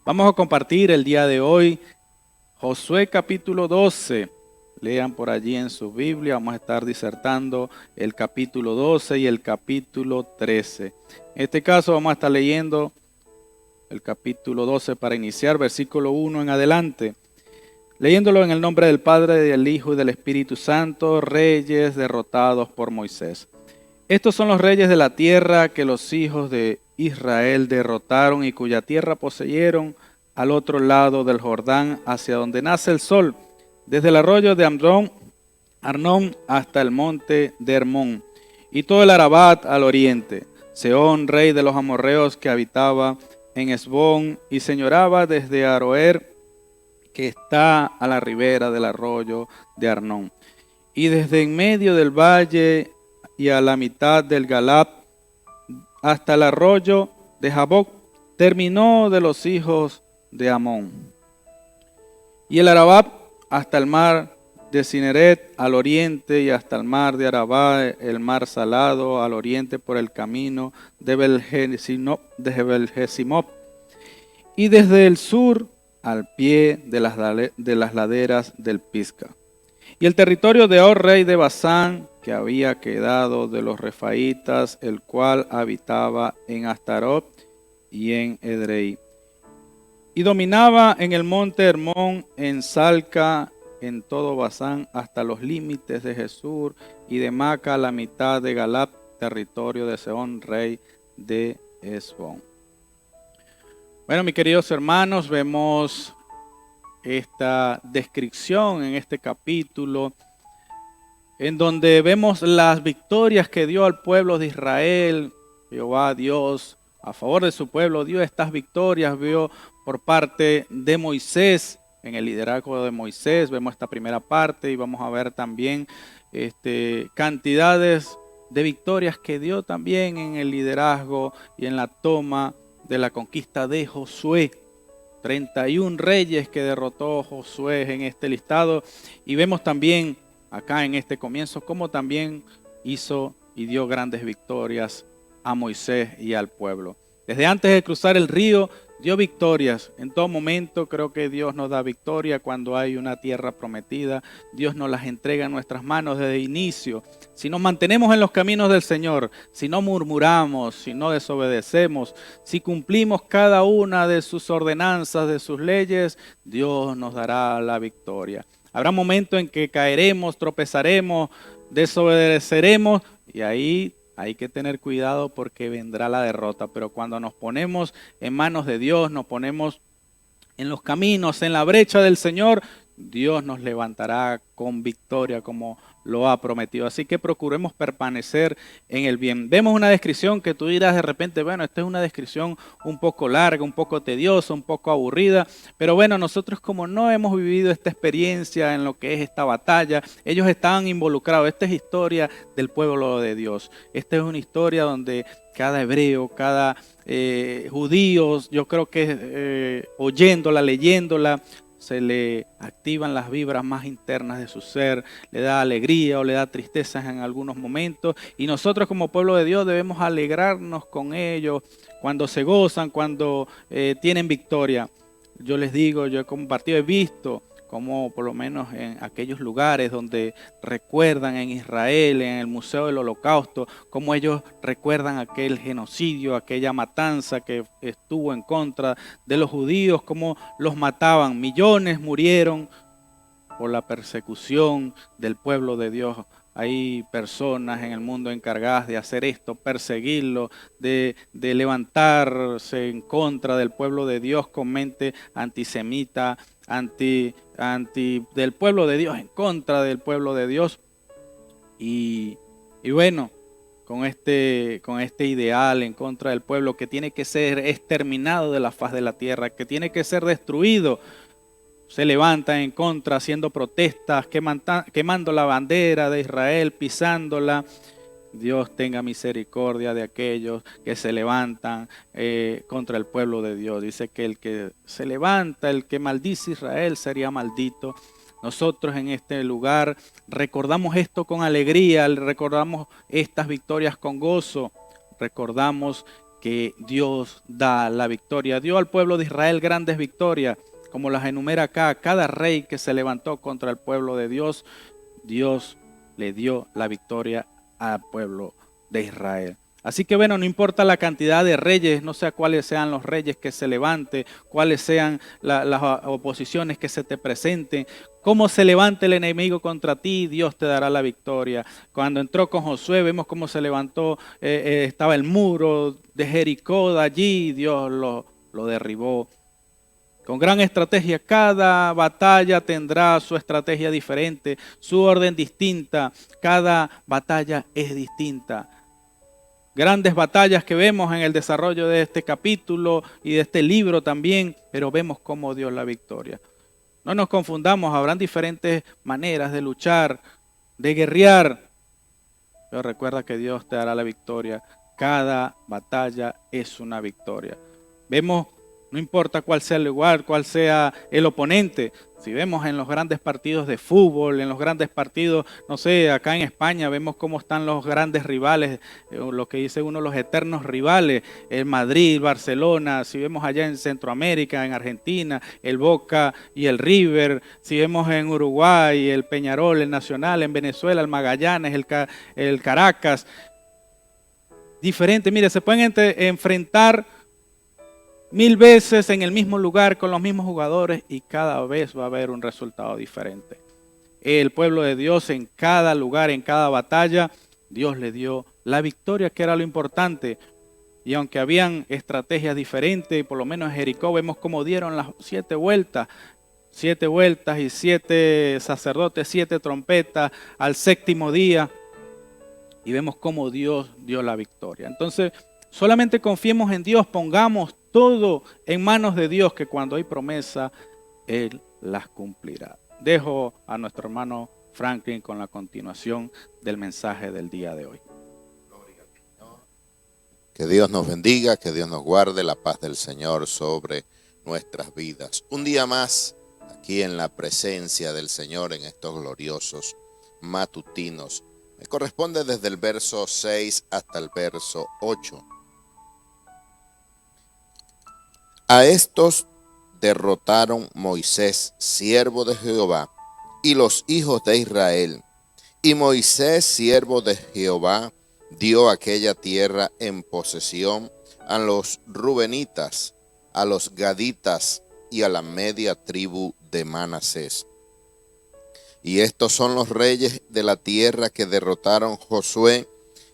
Vamos a compartir el día de hoy Josué capítulo 12. Lean por allí en su Biblia, vamos a estar disertando el capítulo 12 y el capítulo 13. En este caso vamos a estar leyendo el capítulo 12 para iniciar, versículo 1 en adelante. Leyéndolo en el nombre del Padre, del Hijo y del Espíritu Santo, reyes derrotados por Moisés. Estos son los reyes de la tierra que los hijos de Israel derrotaron y cuya tierra poseyeron al otro lado del Jordán, hacia donde nace el sol, desde el arroyo de Arnón hasta el monte de Hermón, y todo el Arabat al oriente. Sehón, rey de los amorreos que habitaba en Hesbón y señoraba desde Aroer, que está a la ribera del arroyo de Arnón, y desde en medio del valle y a la mitad del Galad hasta el arroyo de Jaboc, terminó de los hijos de Amón. Y el Arabá hasta el mar de Cineret al oriente y hasta el mar de Arabá, el mar salado al oriente por el camino de Belgesimop, y desde el sur al pie de las laderas del Pisga. Y el territorio de Og, rey de Basán, que había quedado de los refaítas, el cual habitaba en Astarot y en Edrei. Y dominaba en el monte Hermón, en Salca, en todo Basán, hasta los límites de Jesur y de Maca, la mitad de Galad, territorio de Sehón, rey de Hesbón. Bueno, mis queridos hermanos, vemos esta descripción en este capítulo, en donde vemos las victorias que dio al pueblo de Israel. Jehová Dios, a favor de su pueblo, dio estas victorias, vio por parte de Moisés, en el liderazgo de Moisés, vemos esta primera parte y vamos a ver también cantidades de victorias que dio también en el liderazgo y en la toma de la conquista de Josué. 31 reyes que derrotó Josué en este listado, y vemos también acá en este comienzo cómo también hizo y dio grandes victorias a Moisés y al pueblo. Desde antes de cruzar el río dio victorias. En todo momento creo que Dios nos da victoria cuando hay una tierra prometida. Dios nos las entrega en nuestras manos desde el inicio. Si nos mantenemos en los caminos del Señor, si no murmuramos, si no desobedecemos, si cumplimos cada una de sus ordenanzas, de sus leyes, Dios nos dará la victoria. Habrá momentos en que caeremos, tropezaremos, desobedeceremos, y ahí hay que tener cuidado porque vendrá la derrota. Pero cuando nos ponemos en manos de Dios, nos ponemos en los caminos, en la brecha del Señor, Dios nos levantará con victoria como lo ha prometido. Así que procuremos permanecer en el bien. Vemos una descripción que tú dirás de repente, bueno, esta es una descripción un poco larga, un poco tediosa, un poco aburrida. Pero bueno, nosotros como no hemos vivido esta experiencia en lo que es esta batalla, ellos estaban involucrados. Esta es historia del pueblo de Dios. Esta es una historia donde cada hebreo, cada judío, yo creo que oyéndola, leyéndola, se le activan las vibras más internas de su ser, le da alegría o le da tristezas en algunos momentos, y nosotros como pueblo de Dios debemos alegrarnos con ellos cuando se gozan, cuando tienen victoria. Yo les digo, yo he compartido, he visto como por lo menos en aquellos lugares donde recuerdan en Israel, en el Museo del Holocausto, cómo ellos recuerdan aquel genocidio, aquella matanza que estuvo en contra de los judíos, cómo los mataban. Millones murieron por la persecución del pueblo de Dios. Hay personas en el mundo encargadas de hacer esto, perseguirlo, de levantarse en contra del pueblo de Dios con mente antisemita, anti del pueblo de Dios, en contra del pueblo de Dios. Y bueno, con este ideal en contra del pueblo que tiene que ser exterminado de la faz de la tierra, que tiene que ser destruido, se levantan en contra, haciendo protestas, quemando la bandera de Israel, pisándola. Dios tenga misericordia de aquellos que se levantan contra el pueblo de Dios. Dice que el que se levanta, el que maldice a Israel, sería maldito. Nosotros en este lugar recordamos esto con alegría, recordamos estas victorias con gozo, recordamos que Dios da la victoria. Dio al pueblo de Israel grandes victorias, como las enumera acá. Cada rey que se levantó contra el pueblo de Dios, Dios le dio la victoria al pueblo de Israel. Así que bueno, no importa la cantidad de reyes, no sé cuáles sean los reyes que se levanten, cuáles sean las oposiciones que se te presenten, cómo se levante el enemigo contra ti, Dios te dará la victoria. Cuando entró con Josué, vemos cómo se levantó, estaba el muro de Jericó de allí, Dios lo derribó. Con gran estrategia, cada batalla tendrá su estrategia diferente, su orden distinta, cada batalla es distinta. Grandes batallas que vemos en el desarrollo de este capítulo y de este libro también, pero vemos cómo dio la victoria. No nos confundamos, habrán diferentes maneras de luchar, de guerrear, pero recuerda que Dios te dará la victoria. Cada batalla es una victoria. Vemos, no importa cuál sea el lugar, cuál sea el oponente. Si vemos en los grandes partidos de fútbol, en los grandes partidos, no sé, acá en España vemos cómo están los grandes rivales, lo que dice uno, los eternos rivales, el Madrid, Barcelona. Si vemos allá en Centroamérica, en Argentina, el Boca y el River. Si vemos en Uruguay, el Peñarol, el Nacional, en Venezuela, el Magallanes, el Caracas. Diferente, mire, se pueden enfrentar 1000 veces en el mismo lugar con los mismos jugadores y cada vez va a haber un resultado diferente. El pueblo de Dios en cada lugar, en cada batalla, Dios le dio la victoria, que era lo importante. Y aunque habían estrategias diferentes, por lo menos en Jericó vemos cómo dieron las 7 vueltas y 7 sacerdotes, 7 trompetas al 7º día. Y vemos cómo Dios dio la victoria. Entonces, solamente confiemos en Dios, pongamos todo en manos de Dios, que cuando hay promesa, Él las cumplirá. Dejo a nuestro hermano Franklin con la continuación del mensaje del día de hoy. Que Dios nos bendiga, que Dios nos guarde, la paz del Señor sobre nuestras vidas. Un día más aquí en la presencia del Señor en estos gloriosos matutinos. Me corresponde desde el verso 6 hasta el verso 8. A estos derrotaron Moisés, siervo de Jehová, y los hijos de Israel. Y Moisés, siervo de Jehová, dio aquella tierra en posesión a los rubenitas, a los gaditas y a la media tribu de Manasés. Y estos son los reyes de la tierra que derrotaron Josué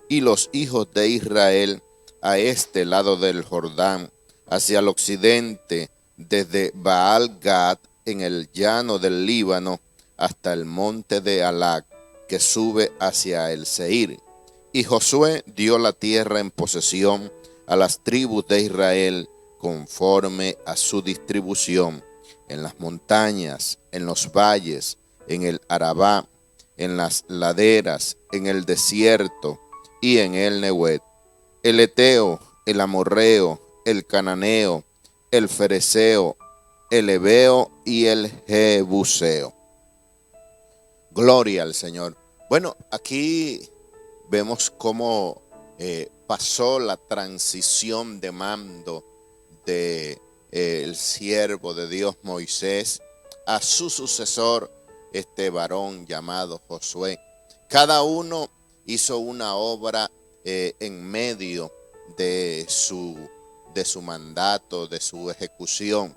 y los hijos de Israel a este lado del Jordán, hacia el occidente, desde Baal-Gad en el llano del Líbano hasta el monte de Alac, que sube hacia el Seir. Y Josué dio la tierra en posesión a las tribus de Israel conforme a su distribución, en las montañas, en los valles, en el Arabá, en las laderas, en el desierto y en el Nehuet, el Eteo, el Amorreo, el Cananeo, el Fereceo, el Heveo y el Jebuseo. Gloria al Señor. Bueno, aquí vemos cómo pasó la transición de mando de el siervo de Dios Moisés a su sucesor, este varón llamado Josué. Cada uno hizo una obra en medio de su mandato, de su ejecución.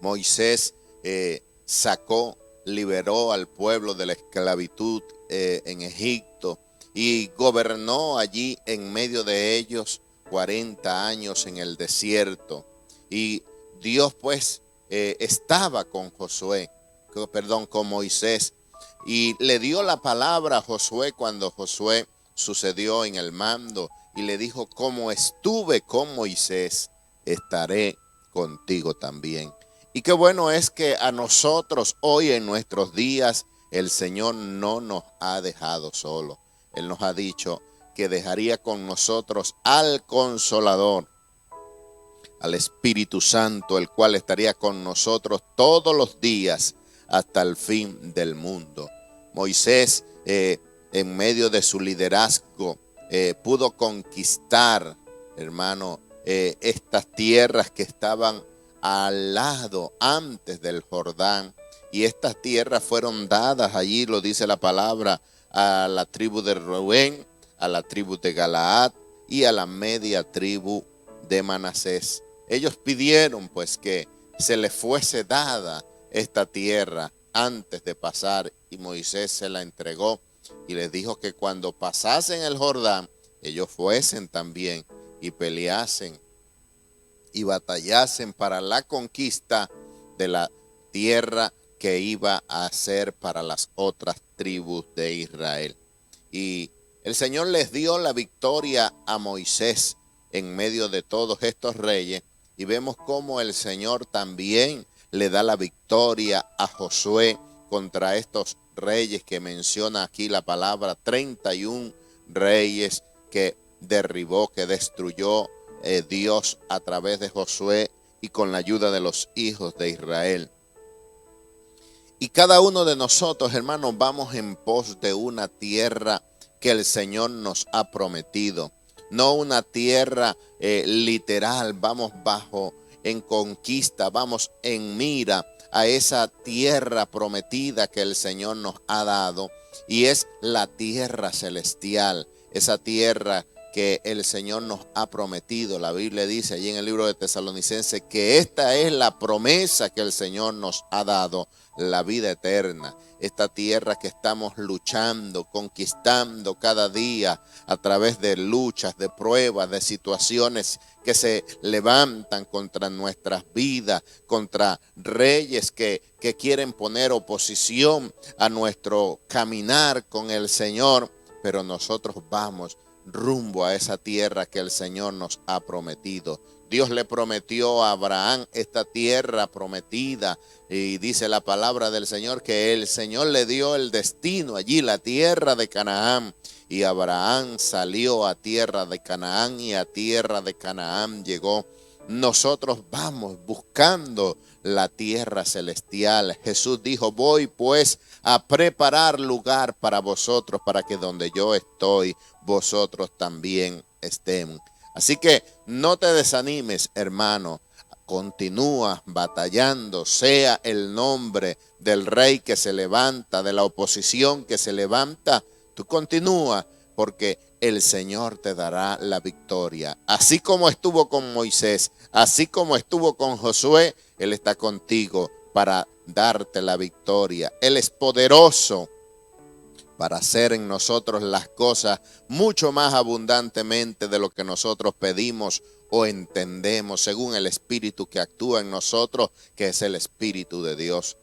Moisés liberó al pueblo de la esclavitud en Egipto y gobernó allí en medio de ellos 40 años en el desierto. Y Dios pues estaba con con Moisés, y le dio la palabra a Josué cuando Josué sucedió en el mando y le dijo: como estuve con Moisés, estaré contigo también. Y qué bueno es que a nosotros hoy en nuestros días el Señor no nos ha dejado solos. Él nos ha dicho que dejaría con nosotros al Consolador, al Espíritu Santo, el cual estaría con nosotros todos los días hasta el fin del mundo. Moisés, en medio de su liderazgo, pudo conquistar hermano, estas tierras que estaban al lado antes del Jordán. Y estas tierras fueron dadas allí, lo dice la palabra, a la tribu de Rubén, a la tribu de Galaad y a la media tribu de Manasés. Ellos pidieron pues que se les fuese dada esta tierra antes de pasar, y Moisés se la entregó y les dijo que cuando pasasen el Jordán, ellos fuesen también y peleasen y batallasen para la conquista de la tierra que iba a ser para las otras tribus de Israel. Y el Señor les dio la victoria a Moisés en medio de todos estos reyes, y vemos cómo el Señor también le da la victoria a Josué contra estos reyes que menciona aquí la palabra, 31 reyes que derribó, que destruyó Dios a través de Josué y con la ayuda de los hijos de Israel. Y cada uno de nosotros, hermanos, vamos en pos de una tierra que el Señor nos ha prometido. No una tierra literal, vamos en conquista, vamos en mira a esa tierra prometida que el Señor nos ha dado, y es la tierra celestial, esa tierra que el Señor nos ha prometido. La Biblia dice allí en el libro de Tesalonicenses que esta es la promesa que el Señor nos ha dado, la vida eterna. Esta tierra que estamos luchando, conquistando cada día a través de luchas, de pruebas, de situaciones que se levantan contra nuestras vidas, contra reyes que quieren poner oposición a nuestro caminar con el Señor, pero nosotros vamos rumbo a esa tierra que el Señor nos ha prometido. Dios le prometió a Abraham esta tierra prometida, y dice la palabra del Señor que el Señor le dio el destino allí, la tierra de Canaán, y Abraham salió a tierra de Canaán y a tierra de Canaán llegó. Nosotros vamos buscando la tierra celestial. Jesús dijo: voy pues a preparar lugar para vosotros, para que donde yo estoy, vosotros también estén. Así que no te desanimes, hermano. Continúa batallando, sea el nombre del rey que se levanta, de la oposición que se levanta. Tú continúa, porque el Señor te dará la victoria. Así como estuvo con Moisés, así como estuvo con Josué, Él está contigo para darte la victoria. Él es poderoso para hacer en nosotros las cosas mucho más abundantemente de lo que nosotros pedimos o entendemos, según el Espíritu que actúa en nosotros, que es el Espíritu de Dios.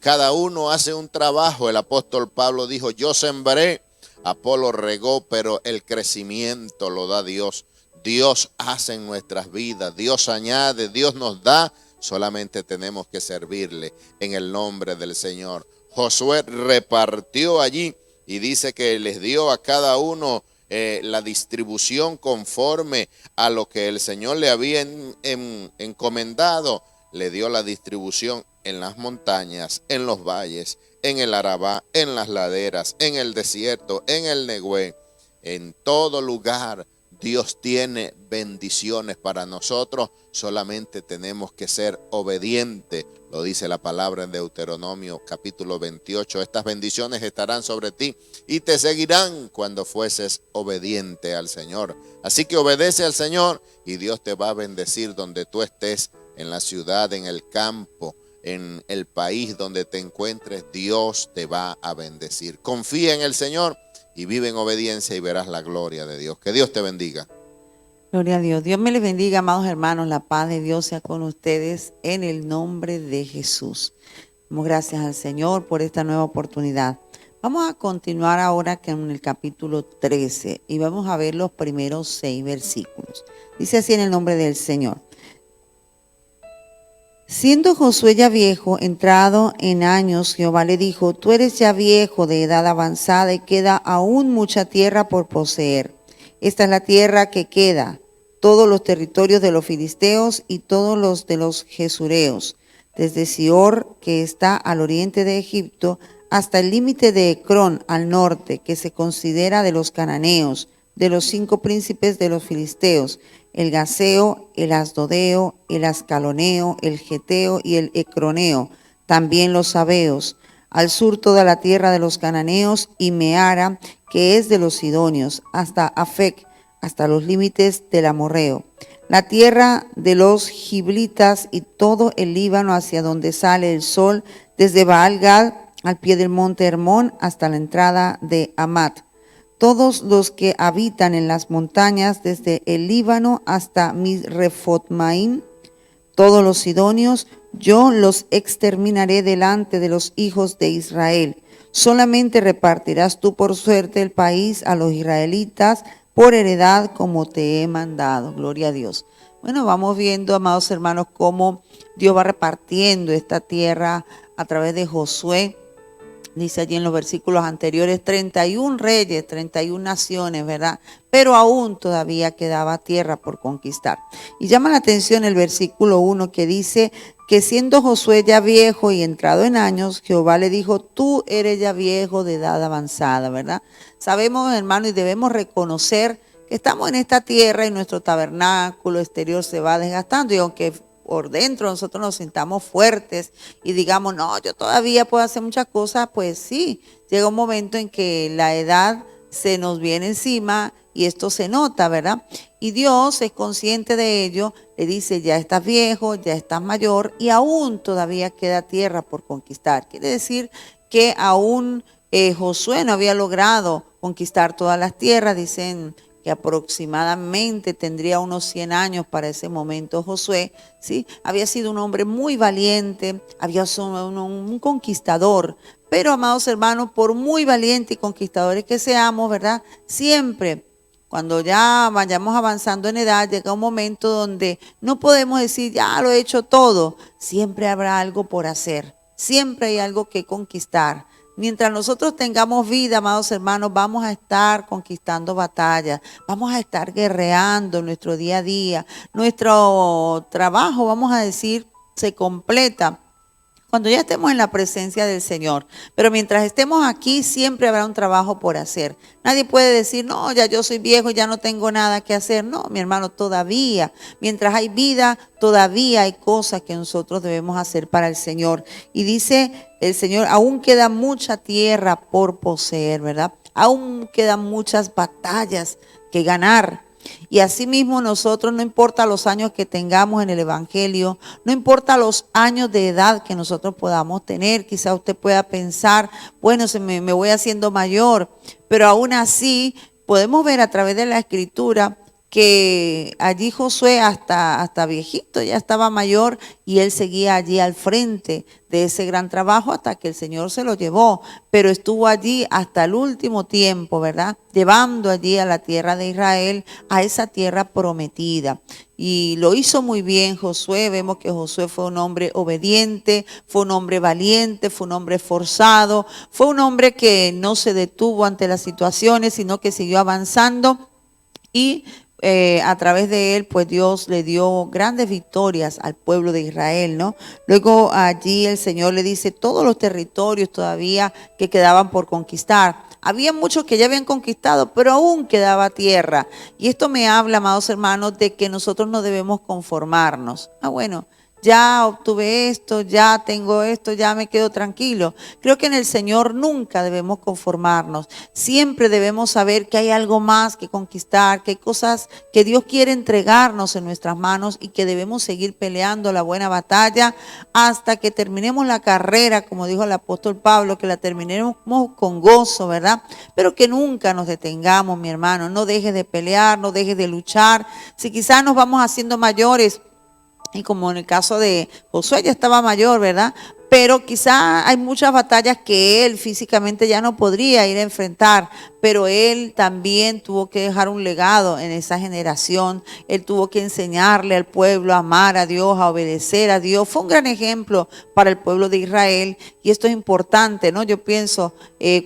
Cada uno hace un trabajo. El apóstol Pablo dijo: yo sembré, Apolo regó, pero el crecimiento lo da Dios. Dios hace en nuestras vidas, Dios añade, Dios nos da, solamente tenemos que servirle en el nombre del Señor. Josué repartió allí y dice que les dio a cada uno la distribución conforme a lo que el Señor le había encomendado. Le dio la distribución en las montañas, en los valles, en el Arabá, en las laderas, en el desierto, en el Negüé. En todo lugar Dios tiene bendiciones para nosotros, solamente tenemos que ser obedientes. Lo dice la palabra en Deuteronomio capítulo 28. Estas bendiciones estarán sobre ti y te seguirán cuando fueses obediente al Señor. Así que obedece al Señor y Dios te va a bendecir donde tú estés, en la ciudad, en el campo, en el país donde te encuentres. Dios te va a bendecir. Confía en el Señor y vive en obediencia y verás la gloria de Dios. Que Dios te bendiga. Gloria a Dios. Dios me les bendiga, amados hermanos. La paz de Dios sea con ustedes en el nombre de Jesús. Damos gracias al Señor por esta nueva oportunidad. Vamos a continuar ahora con el capítulo 13 y vamos a ver los primeros 6 versículos. Dice así en el nombre del Señor. Siendo Josué ya viejo, entrado en años, Jehová le dijo: tú eres ya viejo, de edad avanzada, y queda aún mucha tierra por poseer. Esta es la tierra que queda, todos los territorios de los filisteos y todos los de los gesureos, desde Sior, que está al oriente de Egipto, hasta el límite de Ecrón al norte, que se considera de los cananeos, de los 5 príncipes de los filisteos, el gaseo, el asdodeo, el ascaloneo, el geteo y el ecroneo, también los sabeos. Al sur toda la tierra de los cananeos y Meara, que es de los sidonios, hasta Afec, hasta los límites del amorreo. La tierra de los giblitas y todo el Líbano hacia donde sale el sol, desde Baal-Gad al pie del monte Hermón hasta la entrada de Amat. Todos los que habitan en las montañas, desde el Líbano hasta Misrefotmaim, todos los sidonios, yo los exterminaré delante de los hijos de Israel. Solamente repartirás tú por suerte el país a los israelitas por heredad como te he mandado. Gloria a Dios. Bueno, vamos viendo, amados hermanos, cómo Dios va repartiendo esta tierra a través de Josué. Dice allí en los versículos anteriores, 31 reyes, 31 naciones, ¿verdad? Pero aún todavía quedaba tierra por conquistar. Y llama la atención el versículo 1 que dice que siendo Josué ya viejo y entrado en años, Jehová le dijo, tú eres ya viejo de edad avanzada, ¿verdad? Sabemos, hermano, y debemos reconocer que estamos en esta tierra y nuestro tabernáculo exterior se va desgastando. Y aunque por dentro nosotros nos sintamos fuertes y digamos, no, yo todavía puedo hacer muchas cosas, pues sí, llega un momento en que la edad se nos viene encima y esto se nota, ¿verdad? Y Dios es consciente de ello, le dice, ya estás viejo, ya estás mayor y aún todavía queda tierra por conquistar. Quiere decir que aún Josué no había logrado conquistar todas las tierras, dicen que aproximadamente tendría unos 100 años para ese momento Josué, ¿sí? Había sido un hombre muy valiente, había sido un conquistador, pero amados hermanos, por muy valientes y conquistadores que seamos, ¿verdad? Siempre, cuando ya vayamos avanzando en edad, llega un momento donde no podemos decir, ya lo he hecho todo, siempre habrá algo por hacer, siempre hay algo que conquistar. Mientras nosotros tengamos vida, amados hermanos, vamos a estar conquistando batallas, vamos a estar guerreando nuestro día a día. Nuestro trabajo, vamos a decir, se completa cuando ya estemos en la presencia del Señor. Pero mientras estemos aquí, siempre habrá un trabajo por hacer. Nadie puede decir, no, ya yo soy viejo, ya no tengo nada que hacer. No, mi hermano, todavía, mientras hay vida, todavía hay cosas que nosotros debemos hacer para el Señor. Y dice el Señor, aún queda mucha tierra por poseer, ¿verdad? Aún quedan muchas batallas que ganar. Y asimismo nosotros, no importa los años que tengamos en el Evangelio, no importa los años de edad que nosotros podamos tener, quizá usted pueda pensar, bueno, me voy haciendo mayor, pero aún así podemos ver a través de la Escritura que allí Josué hasta viejito ya estaba mayor y él seguía allí al frente de ese gran trabajo hasta que el Señor se lo llevó, pero estuvo allí hasta el último tiempo, ¿verdad? Llevando allí a la tierra de Israel, a esa tierra prometida. Y lo hizo muy bien Josué. Vemos que Josué fue un hombre obediente, fue un hombre valiente, fue un hombre esforzado, fue un hombre que no se detuvo ante las situaciones, sino que siguió avanzando y a través de él, pues Dios le dio grandes victorias al pueblo de Israel, ¿no? Luego allí el Señor le dice todos los territorios todavía que quedaban por conquistar. Había muchos que ya habían conquistado, pero aún quedaba tierra. Y esto me habla, amados hermanos, de que nosotros no debemos conformarnos. Bueno, ya obtuve esto, ya tengo esto, ya me quedo tranquilo. Creo que en el Señor nunca debemos conformarnos. Siempre debemos saber que hay algo más que conquistar, que hay cosas que Dios quiere entregarnos en nuestras manos y que debemos seguir peleando la buena batalla hasta que terminemos la carrera, como dijo el apóstol Pablo, que la terminemos con gozo, ¿verdad? Pero que nunca nos detengamos, mi hermano. No dejes de pelear, no dejes de luchar. Si quizás nos vamos haciendo mayores, y como en el caso de Josué ya estaba mayor, ¿verdad? Pero quizá hay muchas batallas que él físicamente ya no podría ir a enfrentar, pero él también tuvo que dejar un legado en esa generación. Él tuvo que enseñarle al pueblo a amar a Dios, a obedecer a Dios. Fue un gran ejemplo para el pueblo de Israel y esto es importante, ¿no? Yo pienso,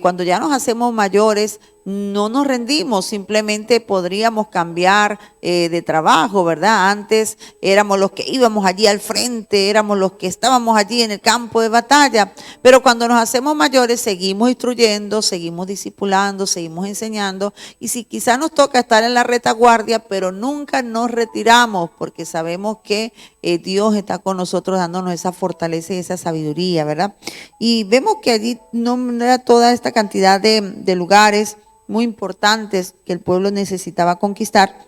cuando ya nos hacemos mayores, no nos rendimos, simplemente podríamos cambiar de trabajo, ¿verdad? Antes éramos los que íbamos allí al frente, éramos los que estábamos allí en el campo de batalla, pero cuando nos hacemos mayores seguimos instruyendo, seguimos discipulando, seguimos seguimos enseñando. Y si quizás nos toca estar en la retaguardia, pero nunca nos retiramos porque sabemos que Dios está con nosotros dándonos esa fortaleza y esa sabiduría, ¿verdad? Y vemos que allí no era toda esta cantidad de lugares muy importantes que el pueblo necesitaba conquistar.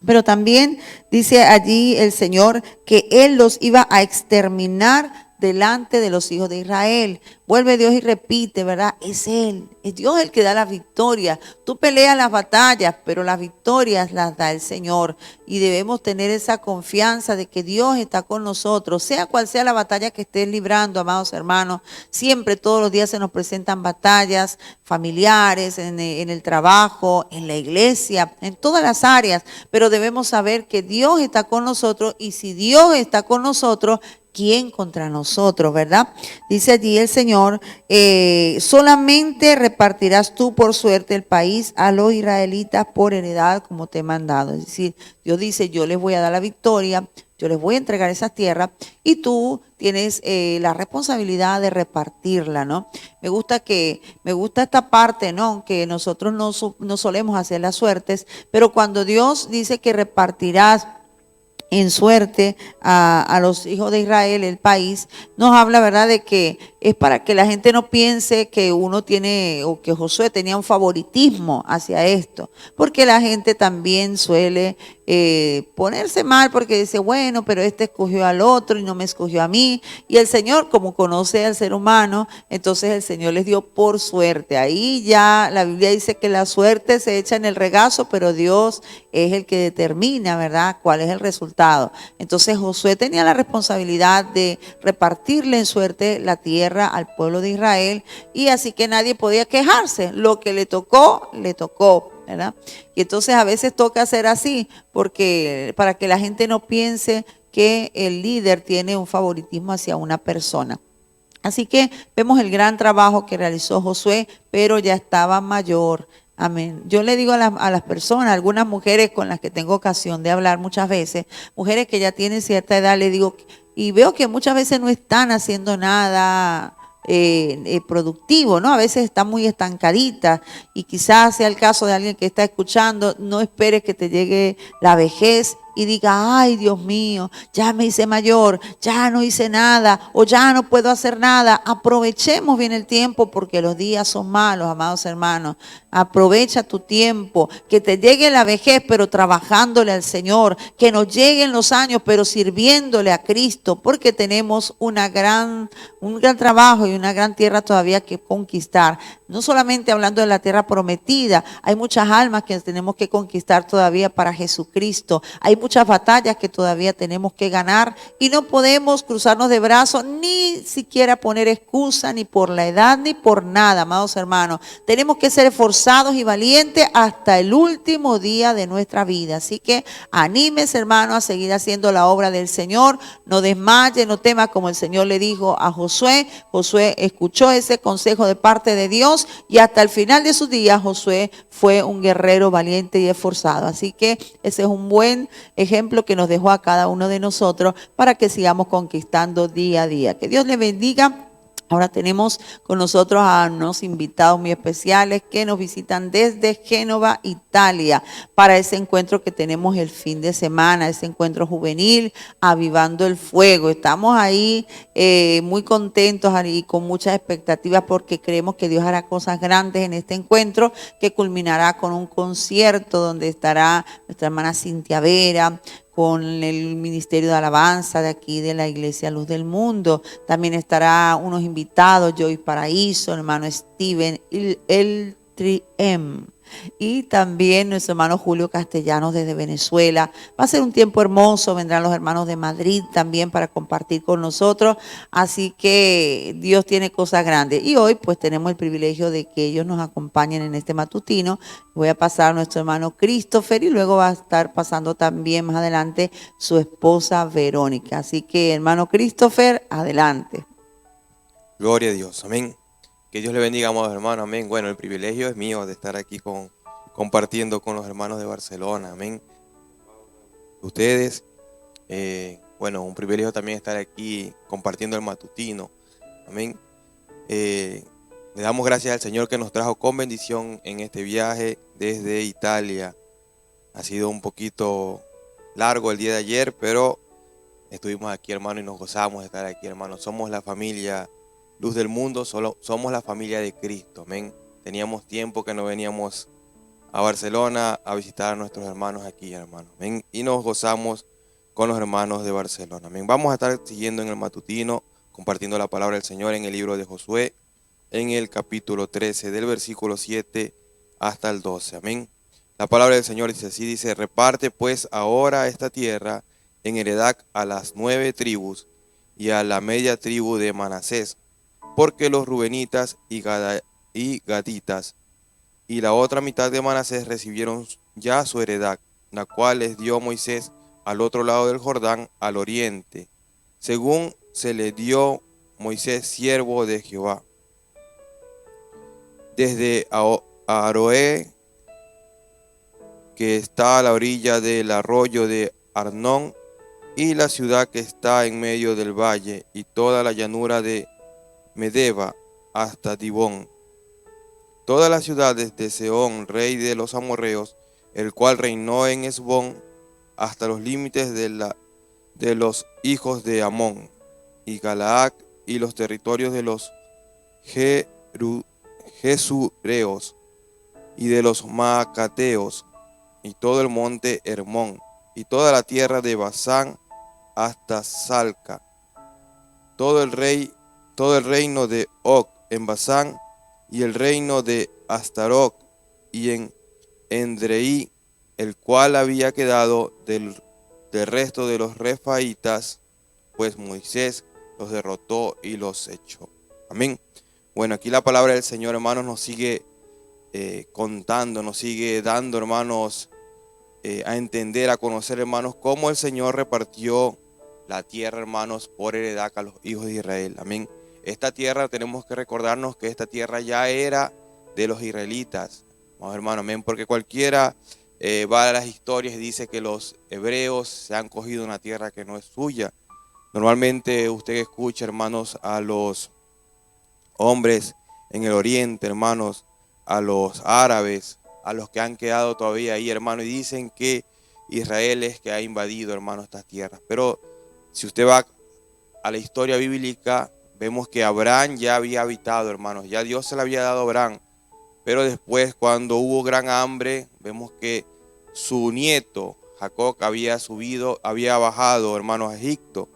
Pero también dice allí el Señor que Él los iba a exterminar delante de los hijos de Israel. Vuelve Dios y repite, ¿verdad? Es Él, es Dios el que da la victoria. Tú peleas las batallas, pero las victorias las da el Señor. Y debemos tener esa confianza de que Dios está con nosotros, sea cual sea la batalla que estés librando, amados hermanos. Siempre, todos los días se nos presentan batallas familiares, en el trabajo, en la iglesia, en todas las áreas. Pero debemos saber que Dios está con nosotros, y si Dios está con nosotros, ¿quién contra nosotros, verdad? Dice allí el Señor, solamente repartirás tú por suerte el país a los israelitas por heredad como te he mandado. Es decir, Dios dice, yo les voy a dar la victoria, yo les voy a entregar esa tierra y tú tienes la responsabilidad de repartirla, ¿no? Me gusta esta parte, ¿no? Que nosotros no solemos hacer las suertes, pero cuando Dios dice que repartirás en suerte a los hijos de Israel, el país, nos habla, ¿verdad?, de que es para que la gente no piense que uno tiene, o que Josué tenía un favoritismo hacia esto, porque la gente también suele ponerse mal porque dice, bueno, pero este escogió al otro y no me escogió a mí, y el Señor, como conoce al ser humano, entonces el Señor les dio por suerte. Ahí ya la Biblia dice que la suerte se echa en el regazo, pero Dios es el que determina, ¿verdad?, cuál es el resultado. Entonces Josué tenía la responsabilidad de repartirle en suerte la tierra al pueblo de Israel, y así que nadie podía quejarse. Lo que le tocó, ¿verdad? Y entonces a veces toca hacer así, porque para que la gente no piense que el líder tiene un favoritismo hacia una persona. Así que vemos el gran trabajo que realizó Josué, pero ya estaba mayor. Amén. Yo le digo a las personas, algunas mujeres con las que tengo ocasión de hablar muchas veces, mujeres que ya tienen cierta edad, le digo, y veo que muchas veces no están haciendo nada productivo, ¿no? A veces están muy estancaditas, y quizás sea el caso de alguien que está escuchando. No esperes que te llegue la vejez y diga, ay, Dios mío, ya me hice mayor, ya no hice nada, o ya no puedo hacer nada. Aprovechemos bien el tiempo, porque los días son malos, amados hermanos. Aprovecha tu tiempo, que te llegue la vejez, pero trabajándole al Señor, que nos lleguen los años, pero sirviéndole a Cristo, porque tenemos un gran trabajo y una gran tierra todavía que conquistar. No solamente hablando de la tierra prometida, hay muchas almas que tenemos que conquistar todavía para Jesucristo. Hay muchas batallas que todavía tenemos que ganar, y no podemos cruzarnos de brazos, ni siquiera poner excusa, ni por la edad, ni por nada, amados hermanos. Tenemos que ser esforzados y valientes hasta el último día de nuestra vida. Así que anímese, hermano, a seguir haciendo la obra del Señor. No desmaye, no tema, como el Señor le dijo a Josué. Josué escuchó ese consejo de parte de Dios, y hasta el final de sus días Josué fue un guerrero valiente y esforzado. Así que ese es un buen ejemplo que nos dejó a cada uno de nosotros para que sigamos conquistando día a día. Que Dios le bendiga. Ahora tenemos con nosotros a unos invitados muy especiales que nos visitan desde Génova, Italia, para ese encuentro que tenemos el fin de semana, ese encuentro juvenil, Avivando el Fuego. Estamos ahí muy contentos y con muchas expectativas, porque creemos que Dios hará cosas grandes en este encuentro, que culminará con un concierto donde estará nuestra hermana Cintia Vera, con el Ministerio de Alabanza de aquí de la Iglesia Luz del Mundo. También estará unos invitados, Joy Paraíso, hermano Steven, el Triem, y también nuestro hermano Julio Castellanos desde Venezuela. Va a ser un tiempo hermoso. Vendrán los hermanos de Madrid también para compartir con nosotros. Así que Dios tiene cosas grandes. Y hoy pues tenemos el privilegio de que ellos nos acompañen en este matutino. Voy a pasar a nuestro hermano Christopher, y luego va a estar pasando también más adelante su esposa Verónica. Así que, hermano Christopher, adelante. Gloria a Dios, amén. Que Dios le bendiga, amados hermanos, amén. Bueno, el privilegio es mío de estar aquí compartiendo con los hermanos de Barcelona, amén. Ustedes, bueno, un privilegio también estar aquí compartiendo el matutino, amén. Le damos gracias al Señor que nos trajo con bendición en este viaje desde Italia. Ha sido un poquito largo el día de ayer, pero estuvimos aquí, hermano, y nos gozamos de estar aquí, hermano. Somos la familia Luz del Mundo, somos la familia de Cristo, amén. Teníamos tiempo que no veníamos a Barcelona a visitar a nuestros hermanos aquí, hermano, amén. Y nos gozamos con los hermanos de Barcelona, amén. Vamos a estar siguiendo en el matutino, compartiendo la palabra del Señor en el libro de Josué, en el capítulo 13, del versículo 7 hasta el 12, amén. La palabra del Señor dice así, dice: reparte pues ahora esta tierra en heredad a las 9 tribus y a la media tribu de Manasés, porque los rubenitas y gaditas y la otra mitad de Manasés recibieron ya su heredad, la cual les dio Moisés al otro lado del Jordán, al oriente, según se le dio Moisés, siervo de Jehová. Desde Aroé, que está a la orilla del arroyo de Arnón, y la ciudad que está en medio del valle, y toda la llanura de Medeba hasta Dibón. Todas las ciudades de Sehón, rey de los amorreos, el cual reinó en Hesbón, hasta los límites de los hijos de Amón, y Galaad, y los territorios de los Jesureos, y de los Maacateos, y todo el monte Hermón, y toda la tierra de Basán hasta Salca, todo el reino de Og en Basán, y el reino de Astaroc, y en Endreí, el cual había quedado del resto de los refaitas, pues Moisés los derrotó y los echó. Amén. Bueno, aquí la palabra del Señor, hermanos, nos sigue contando, nos sigue dando, hermanos, a entender, a conocer, hermanos, cómo el Señor repartió la tierra, hermanos, por heredad a los hijos de Israel. Amén. Esta tierra, tenemos que recordarnos que esta tierra ya era de los israelitas. Vamos, hermano, amén, porque cualquiera va a las historias y dice que los hebreos se han cogido una tierra que no es suya. Normalmente usted escucha, hermanos, a los hombres en el oriente, hermanos, a los árabes, a los que han quedado todavía ahí, hermano, y dicen que Israel es que ha invadido, hermano, estas tierras. Pero si usted va a la historia bíblica, vemos que Abraham ya había habitado, hermanos, ya Dios se le había dado a Abraham. Pero después, cuando hubo gran hambre, vemos que su nieto Jacob había bajado, hermanos, a Egipto.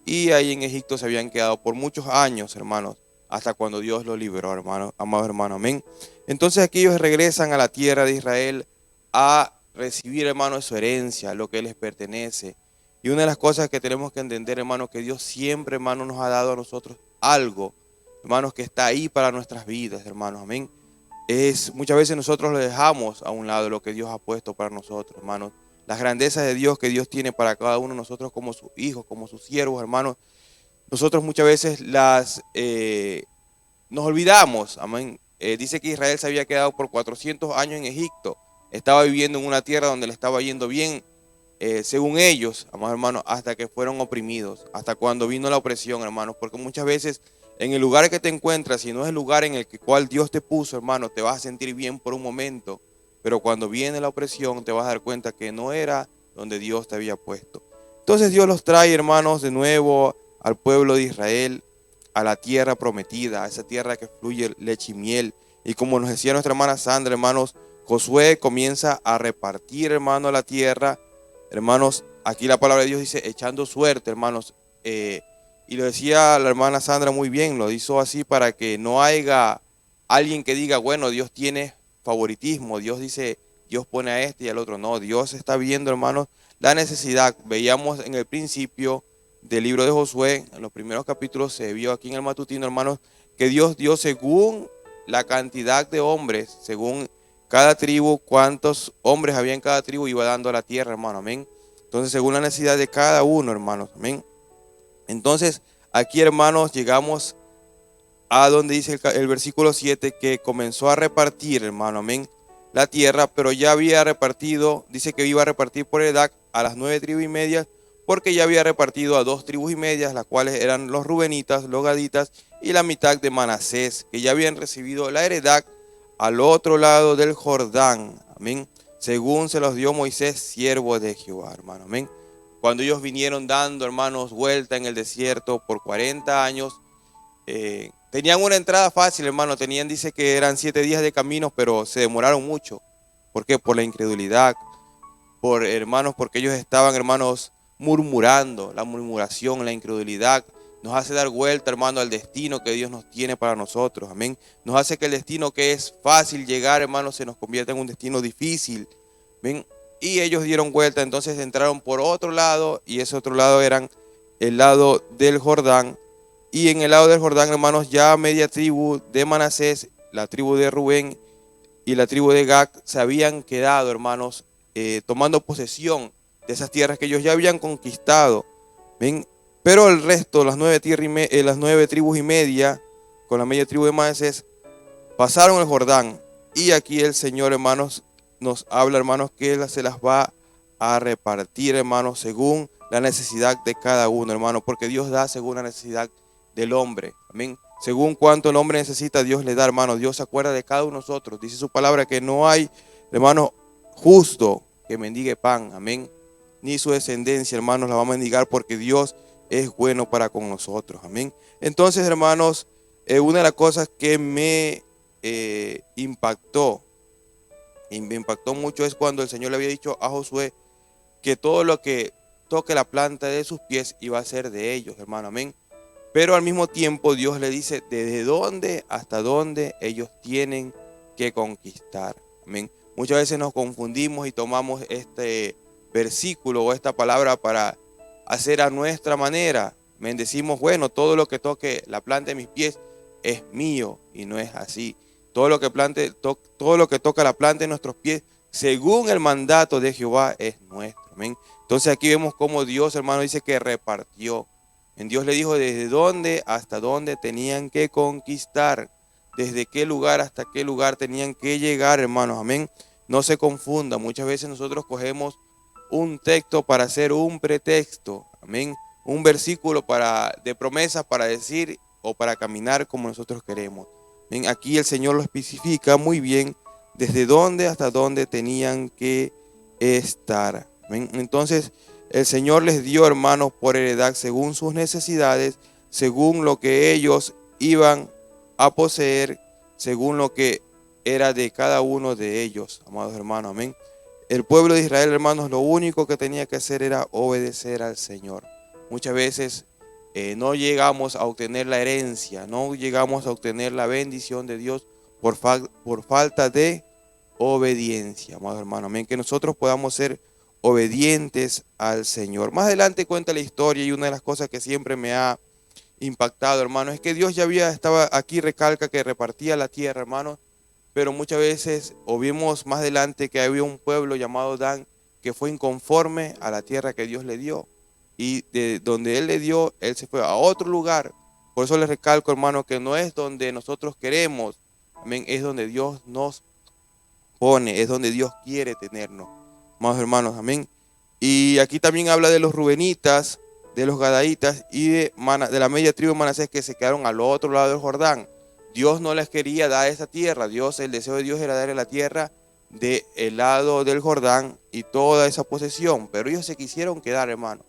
Y ahí en Egipto se habían quedado por muchos años, hermanos, hasta cuando Dios los liberó, hermanos, amados hermanos, amén. Entonces aquí ellos regresan a la tierra de Israel a recibir, hermanos, su herencia, lo que les pertenece. Y una de las cosas que tenemos que entender, hermanos, que Dios siempre, hermanos, nos ha dado a nosotros algo, hermanos, que está ahí para nuestras vidas, hermanos, amén. Muchas veces nosotros le dejamos a un lado lo que Dios ha puesto para nosotros, hermanos. Las grandezas de Dios que Dios tiene para cada uno de nosotros como sus hijos, como sus siervos, hermanos. Nosotros muchas veces nos olvidamos, amén. Dice que Israel se había quedado por 400 años en Egipto. Estaba viviendo en una tierra donde le estaba yendo bien, según ellos, amados hermanos, hasta que fueron oprimidos, hasta cuando vino la opresión, hermanos. Porque muchas veces en el lugar que te encuentras, si no es el lugar en el cual Dios te puso, hermano, te vas a sentir bien por un momento. Pero cuando viene la opresión, te vas a dar cuenta que no era donde Dios te había puesto. Entonces Dios los trae, hermanos, de nuevo al pueblo de Israel, a la tierra prometida, a esa tierra que fluye leche y miel. Y como nos decía nuestra hermana Sandra, hermanos, Josué comienza a repartir, hermanos, la tierra. Hermanos, aquí la palabra de Dios dice, echando suerte, hermanos. Y lo decía la hermana Sandra muy bien, lo hizo así para que no haya alguien que diga, bueno, Dios tiene favoritismo, Dios dice, Dios pone a este y al otro. No, Dios está viendo, hermanos, la necesidad. Veíamos en el principio del libro de Josué, en los primeros capítulos, se vio aquí en el matutino, hermanos, que Dios dio según la cantidad de hombres, según cada tribu, cuántos hombres había en cada tribu, iba dando a la tierra, hermano, amén. Entonces, según la necesidad de cada uno, hermanos, amén. Entonces, aquí, hermanos, llegamos a donde dice el versículo 7, que comenzó a repartir, hermano, amén, la tierra, pero ya había repartido, dice que iba a repartir por edad a las 9 tribus y medias, porque ya había repartido a 2,5 tribus, las cuales eran los rubenitas, los gaditas y la mitad de Manasés, que ya habían recibido la heredad al otro lado del Jordán. Amén. Según se los dio Moisés, siervo de Jehová, hermano. Amén. Cuando ellos vinieron dando, hermanos, vuelta en el desierto por 40 años, tenían una entrada fácil, hermano. Dice que eran 7 días de camino, pero se demoraron mucho. ¿Por qué? Por la incredulidad, hermanos, porque ellos estaban, hermanos, murmurando. La murmuración, la incredulidad nos hace dar vuelta, hermano, al destino que Dios nos tiene para nosotros. Amén. Nos hace que el destino que es fácil llegar, hermano, se nos convierta en un destino difícil. Amén. Y ellos dieron vuelta, entonces entraron por otro lado, y ese otro lado eran el lado del Jordán. Y en el lado del Jordán, hermanos, ya media tribu de Manasés, la tribu de Rubén y la tribu de Gad se habían quedado, hermanos, tomando posesión de esas tierras que ellos ya habían conquistado. ¿Ven? Pero el resto, las 9 tribus y media, con la media tribu de Manasés, pasaron el Jordán. Y aquí el Señor, hermanos, nos habla, hermanos, que Él se las va a repartir, hermanos, según la necesidad de cada uno, hermanos, porque Dios da según la necesidad del hombre. Amén. Según cuánto el hombre necesita, Dios le da, hermanos. Dios se acuerda de cada uno de nosotros. Dice su palabra que no hay, hermanos, justo que mendigue pan. Amén. Ni su descendencia, hermanos, la va a mendigar, porque Dios es bueno para con nosotros. Amén. Entonces, hermanos, una de las cosas que me impactó mucho es cuando el Señor le había dicho a Josué que todo lo que toque la planta de sus pies iba a ser de ellos, hermano. Amén. Pero al mismo tiempo Dios le dice desde dónde hasta dónde ellos tienen que conquistar. Amén. Muchas veces nos confundimos y tomamos este versículo o esta palabra para hacer a nuestra manera. Decimos, bueno, todo lo que toque la planta de mis pies es mío, y no es así. Todo lo que toca la planta de nuestros pies, según el mandato de Jehová, es nuestro. Amén. Entonces aquí vemos cómo Dios, hermano, dice que repartió. En Dios le dijo desde dónde hasta dónde tenían que conquistar, desde qué lugar hasta qué lugar tenían que llegar, hermanos. Amén. No se confunda. Muchas veces nosotros cogemos un texto para hacer un pretexto. Amén. Un versículo de promesa para decir o para caminar como nosotros queremos. Amén. Aquí el Señor lo especifica muy bien desde dónde hasta dónde tenían que estar. Amén. Entonces, el Señor les dio, hermanos, por heredad según sus necesidades, según lo que ellos iban a poseer, según lo que era de cada uno de ellos, amados hermanos. Amén. El pueblo de Israel, hermanos, lo único que tenía que hacer era obedecer al Señor. Muchas veces no llegamos a obtener la herencia, no llegamos a obtener la bendición de Dios por falta de obediencia, amados hermanos. Amén. Que nosotros podamos ser obedientes al Señor. Más adelante cuenta la historia, y una de las cosas que siempre me ha impactado, hermano, es que Dios ya estaba aquí, recalca que repartía la tierra, hermano, pero muchas veces, o vimos más adelante que había un pueblo llamado Dan que fue inconforme a la tierra que Dios le dio, y de donde Él le dio, Él se fue a otro lugar. Por eso les recalco, hermano, que no es donde nosotros queremos, amén, es donde Dios nos pone, es donde Dios quiere tenernos, amados hermanos. Amén. Y aquí también habla de los rubenitas, de los gadaitas y de la media tribu de Manasés, que se quedaron al otro lado del Jordán. Dios no les quería dar esa tierra. El deseo de Dios era darle la tierra del lado del Jordán y toda esa posesión, pero ellos se quisieron quedar, hermano.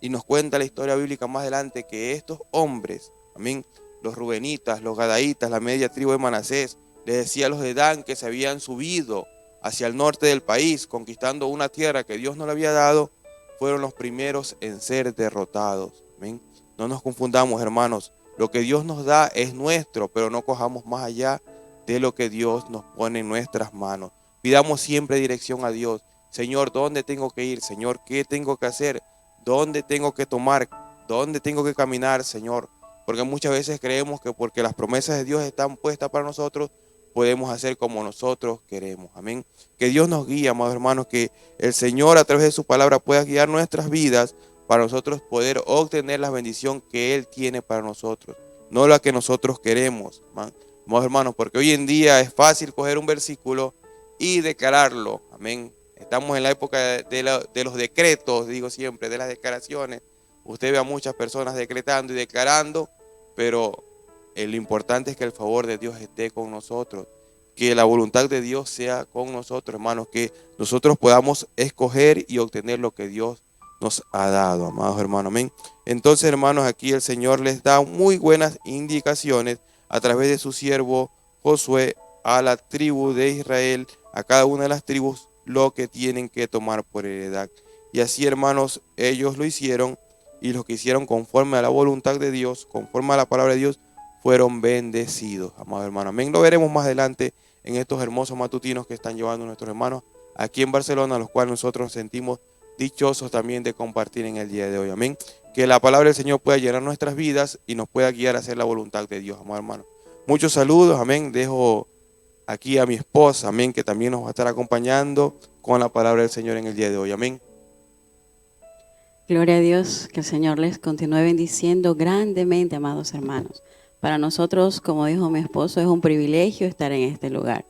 Y nos cuenta la historia bíblica más adelante que estos hombres, amén, los rubenitas, los gadaitas, la media tribu de Manasés, les decía a los de Dan que se habían subido hacia el norte del país, conquistando una tierra que Dios no le había dado, fueron los primeros en ser derrotados. Amén. No nos confundamos, hermanos. Lo que Dios nos da es nuestro, pero no cojamos más allá de lo que Dios nos pone en nuestras manos. Pidamos siempre dirección a Dios. Señor, ¿dónde tengo que ir? Señor, ¿qué tengo que hacer? ¿Dónde tengo que tomar? ¿Dónde tengo que caminar, Señor? Porque muchas veces creemos que porque las promesas de Dios están puestas para nosotros, podemos hacer como nosotros queremos. Amén. Que Dios nos guíe, amados hermanos, que el Señor a través de su palabra pueda guiar nuestras vidas para nosotros poder obtener la bendición que Él tiene para nosotros, no la que nosotros queremos, amados hermanos, porque hoy en día es fácil coger un versículo y declararlo, amén, Estamos en la época de los decretos, digo siempre, de las declaraciones. Usted ve a muchas personas decretando y declarando, pero lo importante es que el favor de Dios esté con nosotros, que la voluntad de Dios sea con nosotros, hermanos, que nosotros podamos escoger y obtener lo que Dios nos ha dado, amados hermanos. Amén. Entonces, hermanos, aquí el Señor les da muy buenas indicaciones a través de su siervo Josué a la tribu de Israel, a cada una de las tribus, lo que tienen que tomar por heredad. Y así, hermanos, ellos lo hicieron, y los que hicieron conforme a la voluntad de Dios, conforme a la palabra de Dios, fueron bendecidos, amados hermanos. Amén. Lo veremos más adelante en estos hermosos matutinos que están llevando nuestros hermanos aquí en Barcelona, los cuales nosotros nos sentimos dichosos también de compartir en el día de hoy. Amén. Que la palabra del Señor pueda llenar nuestras vidas y nos pueda guiar a hacer la voluntad de Dios, amados hermanos. Muchos saludos, amén. Dejo aquí a mi esposa, amén, que también nos va a estar acompañando con la palabra del Señor en el día de hoy. Amén. Gloria a Dios, que el Señor les continúe bendiciendo grandemente, amados hermanos. Para nosotros, como dijo mi esposo, es un privilegio estar en este lugar.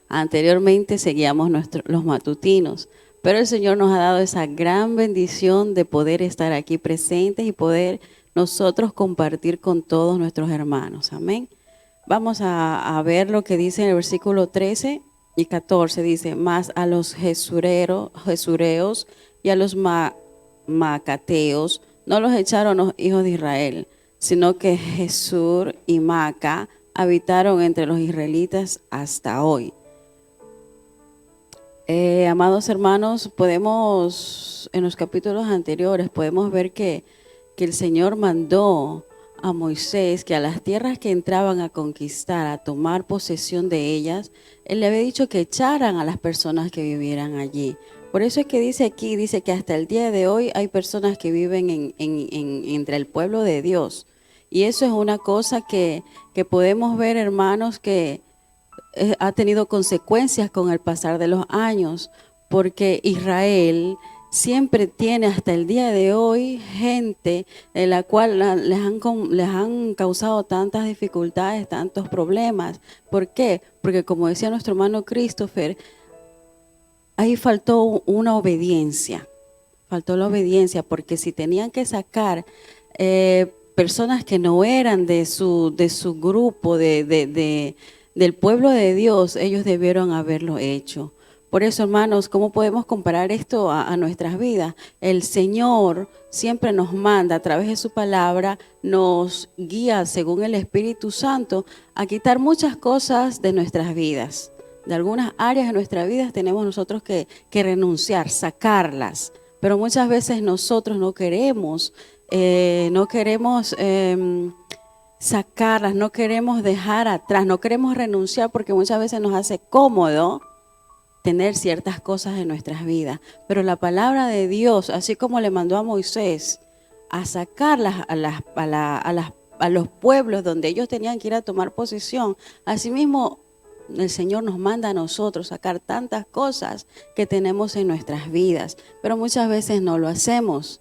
Anteriormente seguíamos los matutinos, pero el Señor nos ha dado esa gran bendición de poder estar aquí presentes y poder nosotros compartir con todos nuestros hermanos. Amén. Vamos a ver lo que dice en el versículo 13 y 14. Dice, mas a los jesureos y a los macateos no los echaron los hijos de Israel, sino que Jesur y Maca habitaron entre los israelitas hasta hoy. Amados hermanos, podemos, en los capítulos anteriores, podemos ver que el Señor mandó a Moisés que a las tierras que entraban a conquistar, a tomar posesión de ellas, Él le había dicho que echaran a las personas que vivieran allí. Por eso es que dice aquí, dice que hasta el día de hoy hay personas que viven entre el pueblo de Dios. Y eso es una cosa que podemos ver, hermanos, que ha tenido consecuencias con el pasar de los años, porque Israel siempre tiene hasta el día de hoy gente en la cual les han causado tantas dificultades, tantos problemas. ¿Por qué? Porque como decía nuestro hermano Christopher, ahí faltó una obediencia, faltó la obediencia, porque si tenían que sacar personas que no eran de su grupo, del pueblo de Dios, ellos debieron haberlo hecho. Por eso, hermanos, ¿cómo podemos comparar esto a nuestras vidas? El Señor siempre nos manda a través de su palabra, nos guía según el Espíritu Santo a quitar muchas cosas de nuestras vidas. De algunas áreas de nuestras vidas tenemos nosotros que renunciar, sacarlas. Pero muchas veces nosotros no queremos sacarlas, no queremos dejar atrás, no queremos renunciar porque muchas veces nos hace cómodo tener ciertas cosas en nuestras vidas. Pero la palabra de Dios, así como le mandó a Moisés a sacarlas a los pueblos donde ellos tenían que ir a tomar posesión, asimismo el Señor nos manda a nosotros sacar tantas cosas que tenemos en nuestras vidas, pero muchas veces no lo hacemos.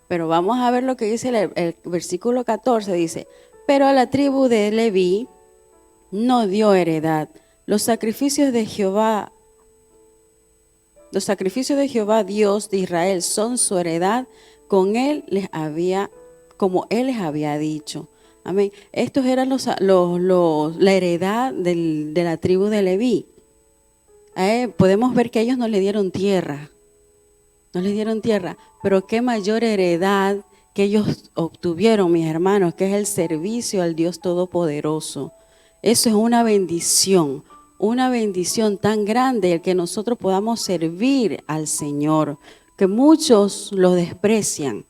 Pero vamos a ver lo que dice el versículo 14, dice, pero a la tribu de Leví no dio heredad. Los sacrificios de Jehová, Dios de Israel, son su heredad, como Él les había dicho. Amén. Estos eran la heredad de la tribu de Leví. Podemos ver que ellos no le dieron tierra. Pero qué mayor heredad que ellos obtuvieron, mis hermanos, que es el servicio al Dios Todopoderoso. Eso es una bendición tan grande, el que nosotros podamos servir al Señor, que muchos lo desprecian.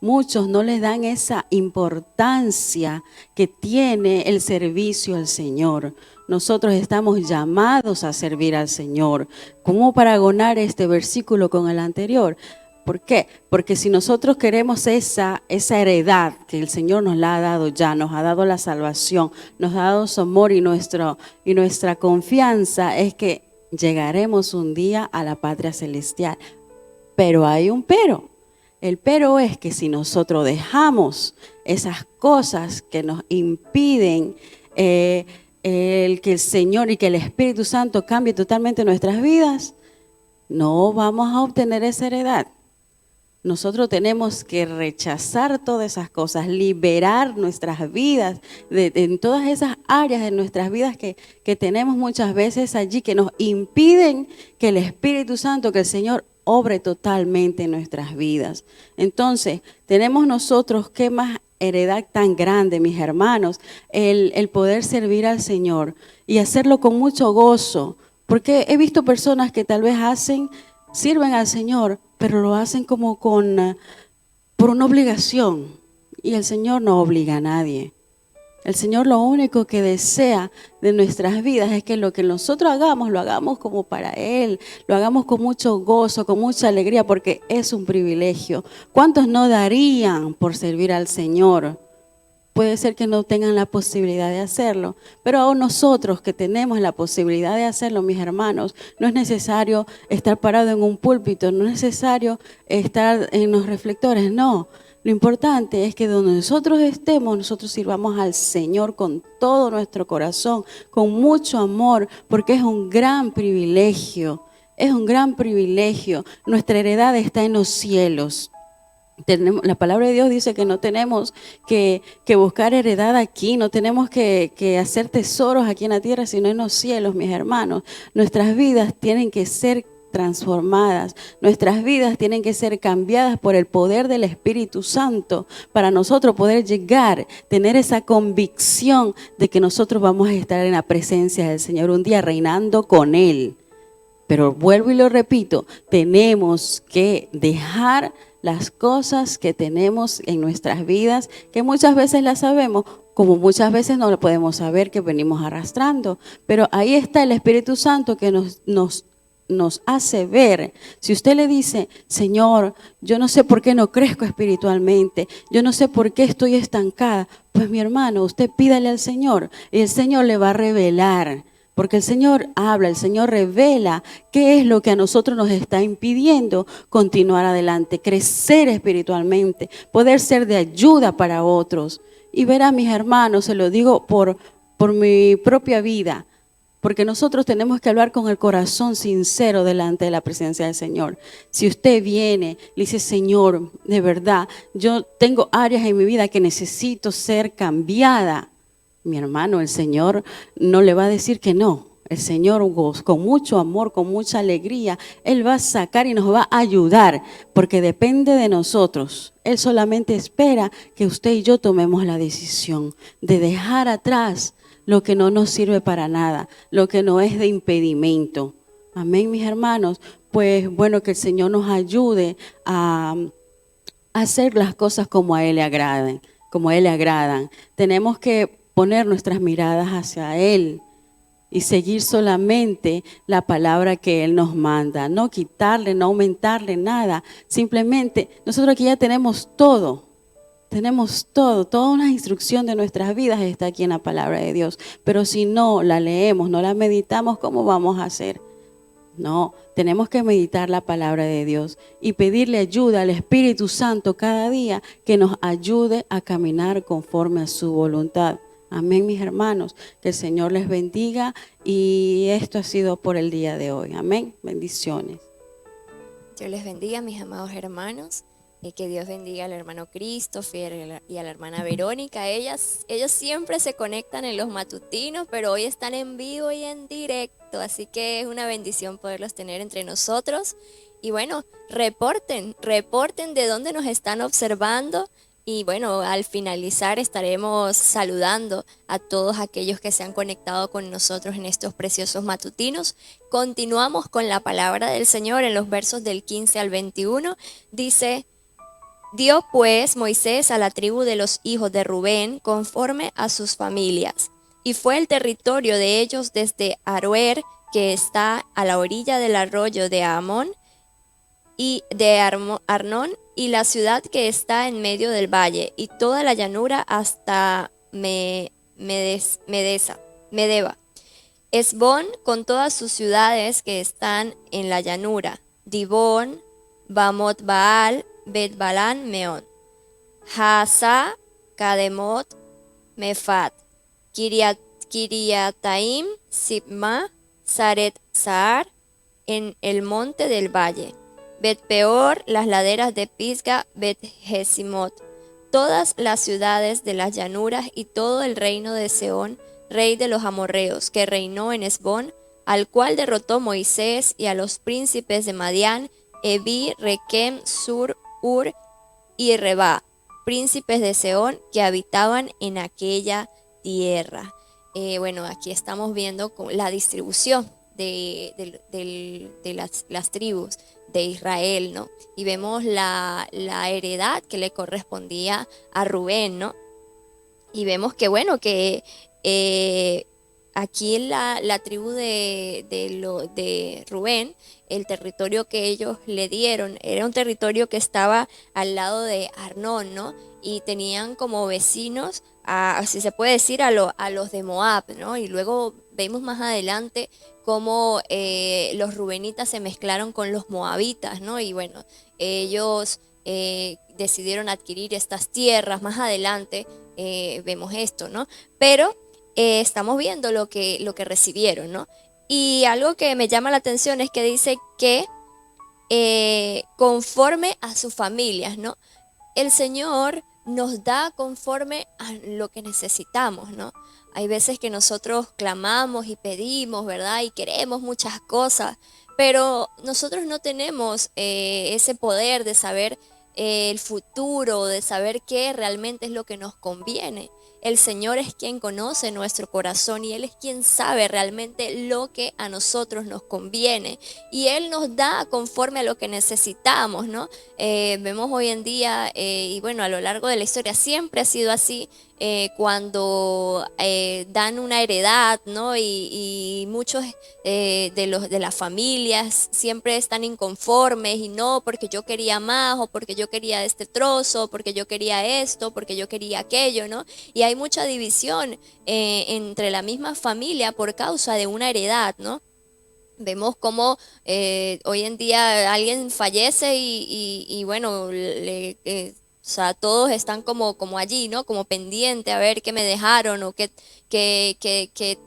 Muchos no les dan esa importancia que tiene el servicio al Señor. Nosotros estamos llamados a servir al Señor. ¿Cómo paragonar este versículo con el anterior? ¿Por qué? Porque si nosotros queremos esa heredad que el Señor nos la ha dado ya, nos ha dado la salvación, nos ha dado su amor y nuestra confianza es que llegaremos un día a la patria celestial. Pero hay un pero. El pero es que si nosotros dejamos esas cosas que nos impiden que el Señor y que el Espíritu Santo cambie totalmente nuestras vidas, no vamos a obtener esa heredad. Nosotros tenemos que rechazar todas esas cosas, liberar nuestras vidas en todas esas áreas de nuestras vidas que tenemos muchas veces allí, que nos impiden que el Espíritu Santo, que el Señor obre totalmente en nuestras vidas. Entonces, tenemos nosotros, qué más heredad tan grande, mis hermanos, el poder servir al Señor y hacerlo con mucho gozo, porque he visto personas que tal vez sirven al Señor, pero lo hacen como por una obligación, y el Señor no obliga a nadie. El Señor lo único que desea de nuestras vidas es que lo que nosotros hagamos, lo hagamos como para Él, lo hagamos con mucho gozo, con mucha alegría, porque es un privilegio. ¿Cuántos no darían por servir al Señor? Puede ser que no tengan la posibilidad de hacerlo, pero aún nosotros que tenemos la posibilidad de hacerlo, mis hermanos, no es necesario estar parado en un púlpito, no es necesario estar en los reflectores, no. Lo importante es que donde nosotros estemos, nosotros sirvamos al Señor con todo nuestro corazón, con mucho amor, porque es un gran privilegio, es un gran privilegio. Nuestra heredad está en los cielos. La palabra de Dios dice que no tenemos que buscar heredad aquí, no tenemos que hacer tesoros aquí en la tierra, sino en los cielos, mis hermanos. Nuestras vidas tienen que ser transformadas, nuestras vidas tienen que ser cambiadas por el poder del Espíritu Santo para nosotros poder llegar, tener esa convicción de que nosotros vamos a estar en la presencia del Señor un día reinando con Él. Pero vuelvo y lo repito, tenemos que dejar las cosas que tenemos en nuestras vidas, que muchas veces las sabemos, como muchas veces no lo podemos saber que venimos arrastrando. Pero ahí está el Espíritu Santo que nos hace ver. Si usted le dice, Señor, yo no sé por qué no crezco espiritualmente, yo no sé por qué estoy estancada, pues mi hermano, usted pídale al Señor y el Señor le va a revelar. Porque el Señor habla, el Señor revela qué es lo que a nosotros nos está impidiendo continuar adelante, crecer espiritualmente, poder ser de ayuda para otros. Y verá, mis hermanos, se lo digo por mi propia vida, porque nosotros tenemos que hablar con el corazón sincero delante de la presencia del Señor. Si usted viene, le dice, Señor, de verdad, yo tengo áreas en mi vida que necesito ser cambiada. Mi hermano, el Señor no le va a decir que no. El Señor con mucho amor, con mucha alegría, Él va a sacar y nos va a ayudar, porque depende de nosotros. Él solamente espera que usted y yo tomemos la decisión de dejar atrás lo que no nos sirve para nada, lo que no es de impedimento. Amén, mis hermanos. Pues bueno, que el Señor nos ayude a hacer las cosas como a Él le agradan, como a Él le agradan. Tenemos que poner nuestras miradas hacia Él y seguir solamente la palabra que Él nos manda, no quitarle, no aumentarle nada. Simplemente nosotros aquí ya tenemos todo, toda una instrucción de nuestras vidas está aquí en la palabra de Dios. Pero si no la leemos, no la meditamos, ¿cómo vamos a hacer? No, tenemos que meditar la palabra de Dios y pedirle ayuda al Espíritu Santo cada día que nos ayude a caminar conforme a su voluntad. Amén, mis hermanos, que el Señor les bendiga y esto ha sido por el día de hoy. Amén, bendiciones. Dios les bendiga, mis amados hermanos, y que Dios bendiga al hermano Christopher y a la hermana Verónica. Ellos siempre se conectan en los matutinos, pero hoy están en vivo y en directo, así que es una bendición poderlos tener entre nosotros. Y bueno, reporten de dónde nos están observando. Y bueno, al finalizar estaremos saludando a todos aquellos que se han conectado con nosotros en estos preciosos matutinos. Continuamos con la palabra del Señor en los versos del 15 al 21. Dice, dio pues Moisés a la tribu de los hijos de Rubén conforme a sus familias. Y fue el territorio de ellos desde Aroer, que está a la orilla del arroyo de Amón, y de Arnón, y la ciudad que está en medio del valle, y toda la llanura hasta Medeba. Esbón con todas sus ciudades que están en la llanura, Dibón, Bamot Baal, Bet Balán, Meón, Hazá, Kademot, Mefat, Kiriataim, Sibma, Saret Saar, en el monte del valle, Bet-peor, las laderas de Pisga, Bet-jesimot, todas las ciudades de las llanuras y todo el reino de Sehón, rey de los amorreos, que reinó en Hesbón, al cual derrotó Moisés, y a los príncipes de Madián, Evi, Requem, Sur, Ur y Reba, príncipes de Sehón que habitaban en aquella tierra. Bueno, aquí estamos viendo la distribución de las tribus de Israel, ¿no? Y vemos la heredad que le correspondía a Rubén, ¿no? Y vemos que, bueno, que aquí en la tribu de Rubén, el territorio que ellos le dieron era un territorio que estaba al lado de Arnón, ¿no? Y tenían como vecinos, si se puede decir, a los de Moab, ¿no? Y luego vemos más adelante cómo los rubenitas se mezclaron con los moabitas, ¿no? Y bueno, ellos decidieron adquirir estas tierras. Más adelante vemos esto, ¿no? Pero estamos viendo lo que recibieron, ¿no? Y algo que me llama la atención es que dice que conforme a sus familias, ¿no? El Señor nos da conforme a lo que necesitamos, ¿no? Hay veces que nosotros clamamos y pedimos, ¿verdad? Y queremos muchas cosas, pero nosotros no tenemos ese poder de saber el futuro, de saber qué realmente es lo que nos conviene. El Señor es quien conoce nuestro corazón y Él es quien sabe realmente lo que a nosotros nos conviene. Y Él nos da conforme a lo que necesitamos, ¿no? Vemos hoy en día, y bueno, a lo largo de la historia siempre ha sido así, cuando dan una heredad, ¿no? Y muchos de las familias siempre están inconformes y no, porque yo quería más, o porque yo quería este trozo, porque yo quería esto, porque yo quería aquello, ¿no? Y hay mucha división entre la misma familia por causa de una heredad, ¿no? Vemos cómo hoy en día alguien fallece y bueno, o sea, todos están como allí, ¿no? Como pendiente a ver qué me dejaron o qué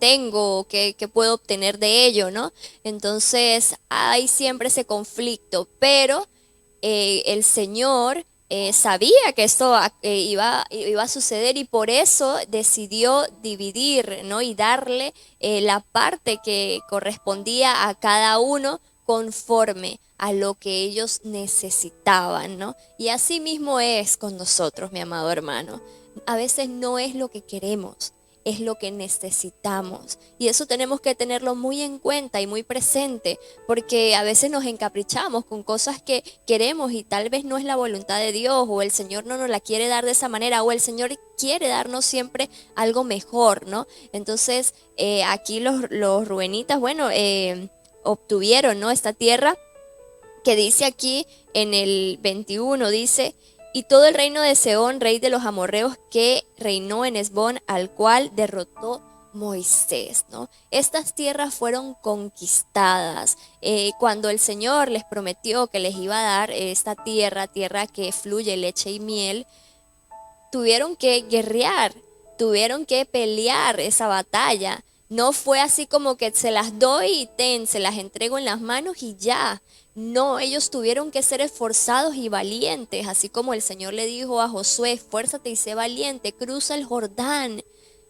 tengo, o qué puedo obtener de ello, ¿no? Entonces hay siempre ese conflicto, pero el Señor sabía que esto iba a suceder y por eso decidió dividir, ¿no? Y darle la parte que correspondía a cada uno conforme a lo que ellos necesitaban, ¿no? Y así mismo es con nosotros, mi amado hermano. A veces no es lo que queremos, es lo que necesitamos. Y eso tenemos que tenerlo muy en cuenta y muy presente, porque a veces nos encaprichamos con cosas que queremos y tal vez no es la voluntad de Dios, o el Señor no nos la quiere dar de esa manera, o el Señor quiere darnos siempre algo mejor, ¿no? Entonces, aquí los rubenitas, bueno, obtuvieron, ¿no? Esta tierra que dice aquí en el 21, dice: y todo el reino de Sehón, rey de los amorreos, que reinó en Hesbón, al cual derrotó Moisés, ¿no? Estas tierras fueron conquistadas cuando el Señor les prometió que les iba a dar esta tierra que fluye leche y miel. Tuvieron que guerrear, tuvieron que pelear esa batalla. No fue así como que se las doy y se las entrego en las manos y ya. No, ellos tuvieron que ser esforzados y valientes, así como el Señor le dijo a Josué: esfuérzate y sé valiente, cruza el Jordán.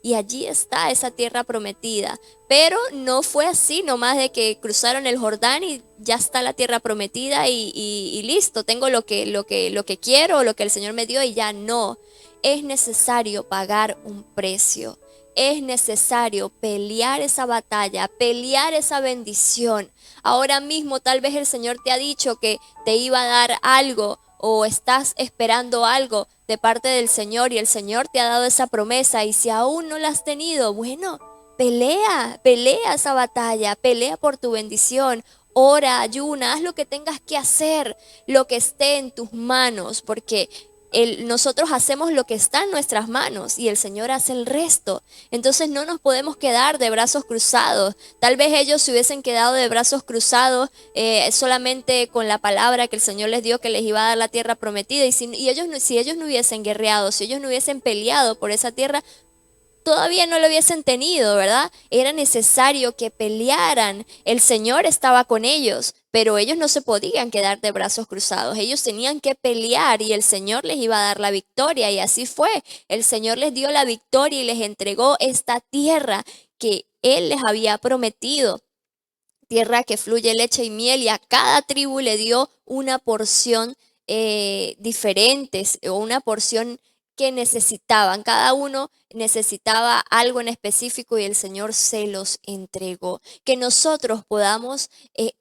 Y allí está esa tierra prometida. Pero no fue así nomás de que cruzaron el Jordán y ya está la tierra prometida y listo, tengo lo que quiero, lo que el Señor me dio y ya no. Es necesario pagar un precio. Es necesario pelear esa batalla, pelear esa bendición. Ahora mismo tal vez el Señor te ha dicho que te iba a dar algo o estás esperando algo de parte del Señor y el Señor te ha dado esa promesa, y si aún no la has tenido, bueno, pelea esa batalla, pelea por tu bendición. Ora, ayuna, haz lo que tengas que hacer, lo que esté en tus manos, porque nosotros hacemos lo que está en nuestras manos y el Señor hace el resto. Entonces no nos podemos quedar de brazos cruzados. Tal vez ellos se hubiesen quedado de brazos cruzados solamente con la palabra que el Señor les dio, que les iba a dar la tierra prometida. Si ellos no hubiesen guerreado, si ellos no hubiesen peleado por esa tierra, todavía no lo hubiesen tenido, ¿verdad? Era necesario que pelearan. El Señor estaba con ellos, pero ellos no se podían quedar de brazos cruzados. Ellos tenían que pelear y el Señor les iba a dar la victoria. Y así fue. El Señor les dio la victoria y les entregó esta tierra que Él les había prometido. Tierra que fluye leche y miel, y a cada tribu le dio una porción diferente, o una porción que necesitaban. Cada uno necesitaba algo en específico y el Señor se los entregó. Que nosotros podamos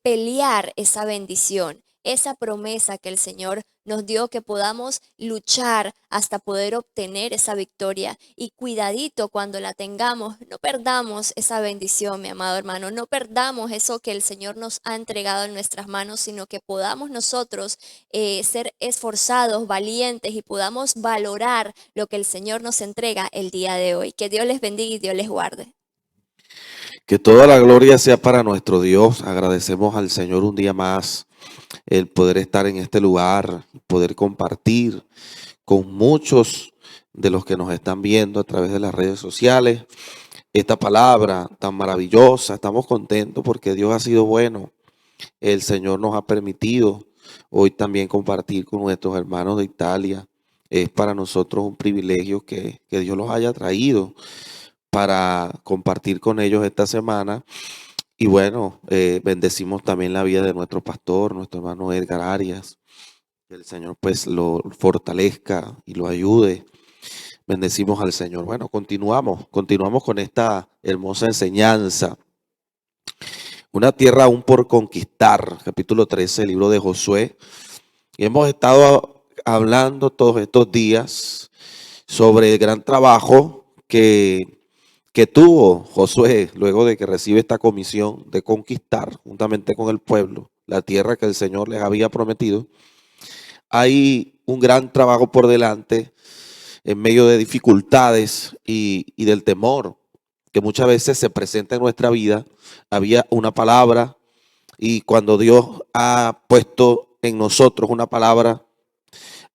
pelear esa bendición, esa promesa que el Señor nos dio, que podamos luchar hasta poder obtener esa victoria. Y cuidadito cuando la tengamos, no perdamos esa bendición, mi amado hermano, no perdamos eso que el Señor nos ha entregado en nuestras manos, sino que podamos nosotros ser esforzados, valientes, y podamos valorar lo que el Señor nos entrega el día de hoy. Que Dios les bendiga y Dios les guarde. Que toda la gloria sea para nuestro Dios. Agradecemos al Señor un día más el poder estar en este lugar, poder compartir con muchos de los que nos están viendo a través de las redes sociales esta palabra tan maravillosa. Estamos contentos porque Dios ha sido bueno. El Señor nos ha permitido hoy también compartir con nuestros hermanos de Italia. Es para nosotros un privilegio que Dios los haya traído para compartir con ellos esta semana. Y bueno, bendecimos también la vida de nuestro pastor, nuestro hermano Edgar Arias. Que el Señor pues lo fortalezca y lo ayude. Bendecimos al Señor. Bueno, continuamos con esta hermosa enseñanza. Una tierra aún por conquistar, capítulo 13, el libro de Josué. Y hemos estado hablando todos estos días sobre el gran trabajo que tuvo Josué luego de que recibe esta comisión de conquistar juntamente con el pueblo la tierra que el Señor les había prometido. Hay un gran trabajo por delante en medio de dificultades y del temor que muchas veces se presenta en nuestra vida. Había una palabra, y cuando Dios ha puesto en nosotros una palabra,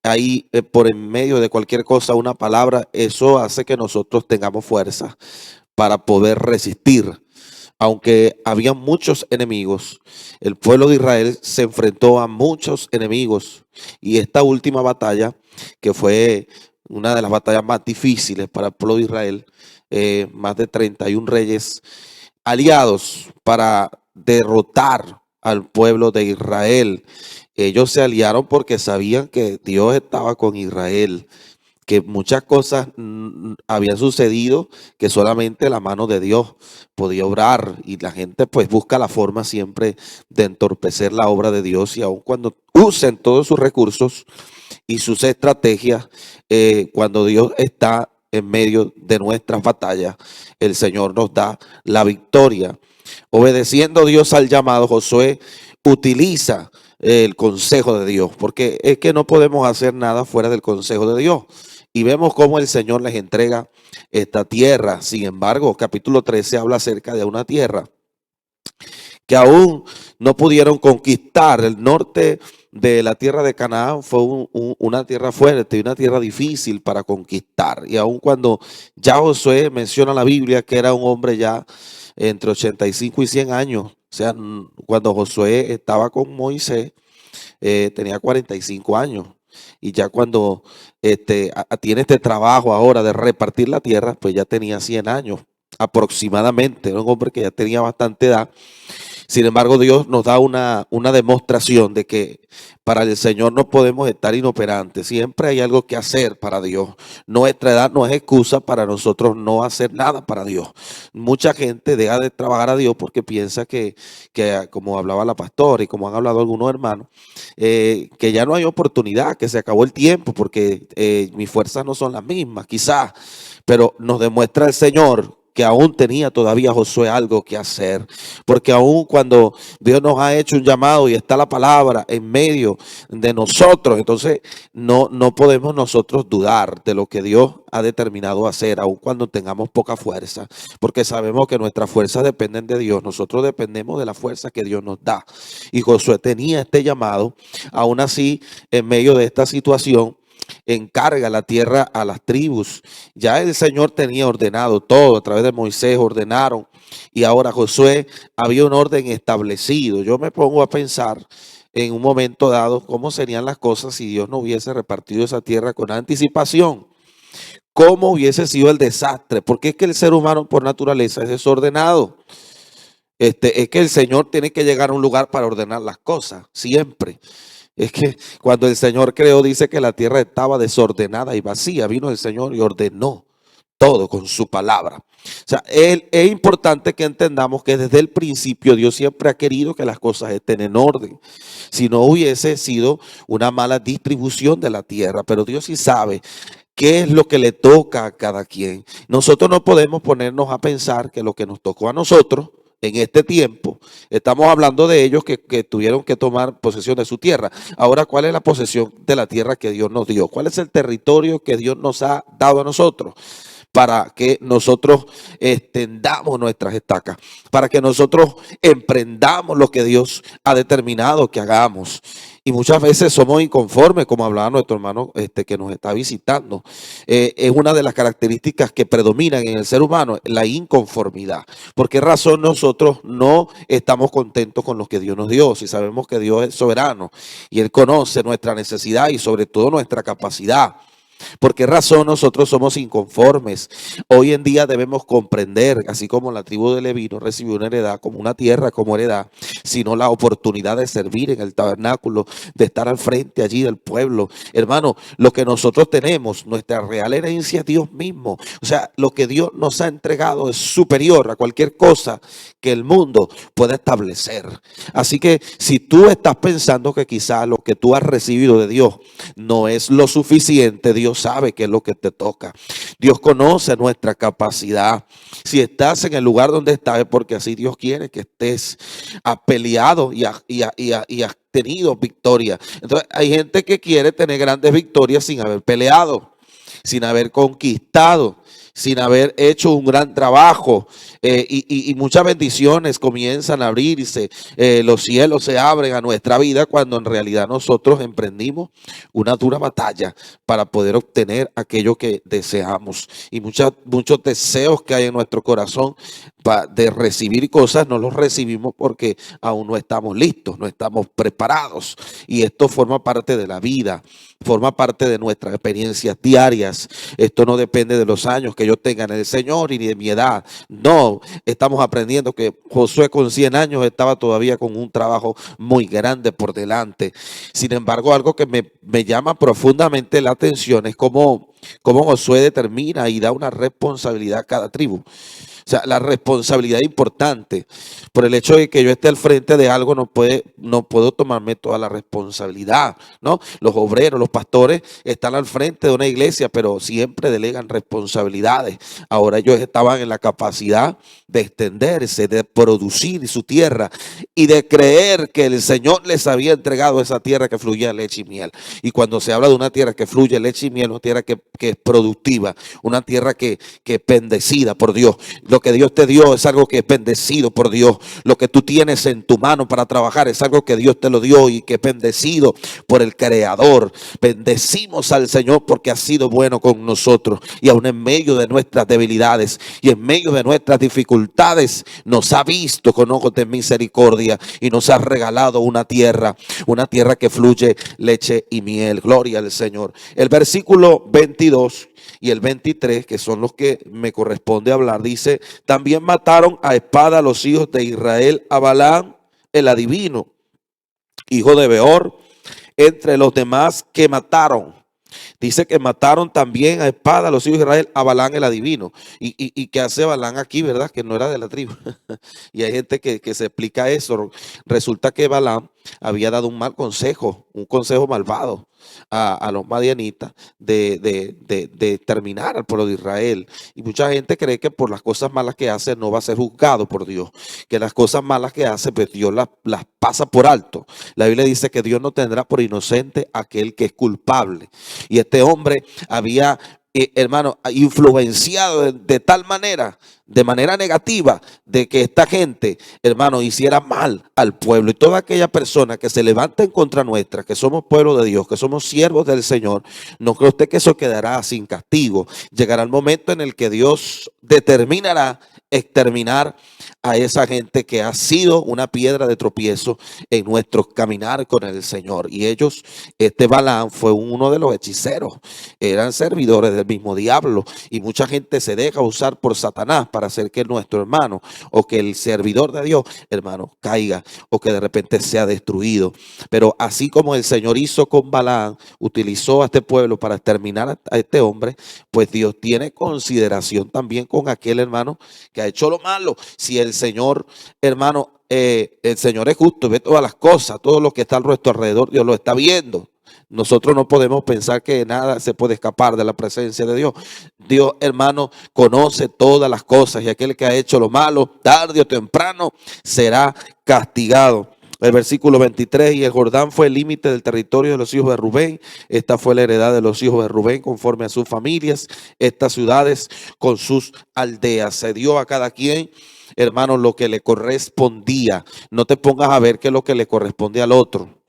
ahí por en medio de cualquier cosa, una palabra, eso hace que nosotros tengamos fuerza para poder resistir. Aunque había muchos enemigos, el pueblo de Israel se enfrentó a muchos enemigos, y esta última batalla, que fue una de las batallas más difíciles para el pueblo de Israel, más de 31 reyes aliados para derrotar al pueblo de Israel. Ellos se aliaron porque sabían que Dios estaba con Israel, que muchas cosas habían sucedido que solamente la mano de Dios podía obrar, y la gente pues busca la forma siempre de entorpecer la obra de Dios, y aun cuando usen todos sus recursos y sus estrategias, cuando Dios está en medio de nuestras batallas, el Señor nos da la victoria. Obedeciendo Dios al llamado, Josué utiliza el consejo de Dios, porque es que no podemos hacer nada fuera del consejo de Dios. Y vemos cómo el Señor les entrega esta tierra. Sin embargo, capítulo 13 habla acerca de una tierra que aún no pudieron conquistar. El norte de la tierra de Canaán fue una tierra fuerte y una tierra difícil para conquistar. Y aun cuando ya Josué menciona en la Biblia que era un hombre ya entre 85 y 100 años, o sea, cuando Josué estaba con Moisés, tenía 45 años. Y ya cuando tiene este trabajo ahora de repartir la tierra, pues ya tenía 100 años aproximadamente. Era un hombre que ya tenía bastante edad. Sin embargo, Dios nos da una demostración de que para el Señor no podemos estar inoperantes. Siempre hay algo que hacer para Dios. Nuestra edad no es excusa para nosotros no hacer nada para Dios. Mucha gente deja de trabajar a Dios porque piensa que como hablaba la pastora y como han hablado algunos hermanos, que ya no hay oportunidad, que se acabó el tiempo porque mis fuerzas no son las mismas, quizás. Pero nos demuestra el Señor que aún tenía todavía Josué algo que hacer, porque aún cuando Dios nos ha hecho un llamado y está la palabra en medio de nosotros, entonces no podemos nosotros dudar de lo que Dios ha determinado hacer, aun cuando tengamos poca fuerza, porque sabemos que nuestras fuerzas dependen de Dios. Nosotros dependemos de la fuerza que Dios nos da, y Josué tenía este llamado. Aún así, en medio de esta situación, encarga la tierra a las tribus. Ya el Señor tenía ordenado todo, a través de Moisés ordenaron, y ahora Josué había un orden establecido. Yo me pongo a pensar en un momento dado cómo serían las cosas si Dios no hubiese repartido esa tierra con anticipación. ¿Cómo hubiese sido el desastre? Porque es que el ser humano por naturaleza es desordenado. Es que el Señor tiene que llegar a un lugar para ordenar las cosas, siempre. Es que cuando el Señor creó, dice que la tierra estaba desordenada y vacía. Vino el Señor y ordenó todo con su palabra. O sea, es importante que entendamos que desde el principio Dios siempre ha querido que las cosas estén en orden. Si no hubiese sido una mala distribución de la tierra, pero Dios sí sabe qué es lo que le toca a cada quien. Nosotros no podemos ponernos a pensar que lo que nos tocó a nosotros en este tiempo, estamos hablando de ellos que tuvieron que tomar posesión de su tierra. Ahora, ¿cuál es la posesión de la tierra que Dios nos dio? ¿Cuál es el territorio que Dios nos ha dado a nosotros? Para que nosotros extendamos nuestras estacas, para que nosotros emprendamos lo que Dios ha determinado que hagamos. Y muchas veces somos inconformes, como hablaba nuestro hermano que nos está visitando. Es una de las características que predominan en el ser humano, la inconformidad. ¿Por qué razón nosotros no estamos contentos con lo que Dios nos dio? Si sabemos que Dios es soberano y Él conoce nuestra necesidad y sobre todo nuestra capacidad. ¿Por qué razón nosotros somos inconformes? Hoy en día debemos comprender, así como la tribu de Leví no recibió una heredad como una tierra como heredad, sino la oportunidad de servir en el tabernáculo, de estar al frente allí del pueblo. Hermano, lo que nosotros tenemos, nuestra real herencia es Dios mismo. O sea, lo que Dios nos ha entregado es superior a cualquier cosa que el mundo pueda establecer. Así que si tú estás pensando que quizás lo que tú has recibido de Dios no es lo suficiente, Dios sabe qué es lo que te toca. Dios conoce nuestra capacidad. Si estás en el lugar donde estás es porque así Dios quiere que estés. Has peleado y has tenido victoria. Entonces hay gente que quiere tener grandes victorias sin haber peleado, sin haber conquistado, sin haber hecho un gran trabajo, y muchas bendiciones comienzan a abrirse, los cielos se abren a nuestra vida cuando en realidad nosotros emprendimos una dura batalla para poder obtener aquello que deseamos. Y muchos deseos que hay en nuestro corazón de recibir cosas no los recibimos porque aún no estamos listos, no estamos preparados. Y esto forma parte de la vida, forma parte de nuestras experiencias diarias. Esto no depende de los años que yo tenga en el Señor y ni de mi edad. No, estamos aprendiendo que Josué con 100 años estaba todavía con un trabajo muy grande por delante. Sin embargo, algo que me llama profundamente la atención es cómo Josué determina y da una responsabilidad a cada tribu. O sea, la responsabilidad es importante. Por el hecho de que yo esté al frente de algo, no puedo tomarme toda la responsabilidad, ¿no? Los obreros, los pastores están al frente de una iglesia, pero siempre delegan responsabilidades. Ahora ellos estaban en la capacidad de extenderse, de producir su tierra y de creer que el Señor les había entregado esa tierra que fluía leche y miel. Y cuando se habla de una tierra que fluye leche y miel, una tierra que es productiva, una tierra que es bendecida por Dios. Lo que Dios te dio es algo que es bendecido por Dios. Lo que tú tienes en tu mano para trabajar es algo que Dios te lo dio y que es bendecido por el Creador. Bendecimos al Señor porque ha sido bueno con nosotros. Y aún en medio de nuestras debilidades y en medio de nuestras dificultades, nos ha visto con ojos de misericordia y nos ha regalado una tierra que fluye leche y miel. Gloria al Señor. El versículo 22 y el 23, que son los que me corresponde hablar, dice: también mataron a espada a los hijos de Israel a Balaam el adivino, hijo de Beor, entre los demás que mataron. Dice que mataron también a espada a los hijos de Israel a Balaam el adivino. ¿Y qué hace Balaam aquí, verdad? Que no era de la tribu. Y hay gente que se explica eso. Resulta que Balaam había dado un mal consejo, un consejo malvado a los madianitas de terminar al pueblo de Israel. Y mucha gente cree que por las cosas malas que hace no va a ser juzgado por Dios, que las cosas malas que hace pues Dios las pasa por alto. La Biblia dice que Dios no tendrá por inocente a aquel que es culpable. Y este hombre había hermano, influenciado de tal manera, de manera negativa, de que esta gente, hermano, hiciera mal al pueblo. Y toda aquella persona que se levanta en contra nuestra, que somos pueblo de Dios, que somos siervos del Señor, no cree usted que eso quedará sin castigo. Llegará el momento en el que Dios determinará exterminar a esa gente que ha sido una piedra de tropiezo en nuestro caminar con el Señor. Y ellos, este Balaam fue uno de los hechiceros, eran servidores del mismo diablo, y mucha gente se deja usar por Satanás para hacer que nuestro hermano o que el servidor de Dios, hermano, caiga o que de repente sea destruido. Pero así como el Señor hizo con Balaam, utilizó a este pueblo para exterminar a este hombre, pues Dios tiene consideración también con aquel hermano que ha hecho lo malo. Si el Señor, hermano, el Señor es justo, ve todas las cosas, todo lo que está a nuestro alrededor, Dios lo está viendo. Nosotros no podemos pensar que nada se puede escapar de la presencia de Dios. Dios, hermano, conoce todas las cosas, y aquel que ha hecho lo malo, tarde o temprano, será castigado. El versículo 23, y el Jordán fue el límite del territorio de los hijos de Rubén. Esta fue la heredad de los hijos de Rubén conforme a sus familias. Estas ciudades con sus aldeas. Se dio a cada quien, hermano, lo que le correspondía. No te pongas a ver qué es lo que le corresponde al otro.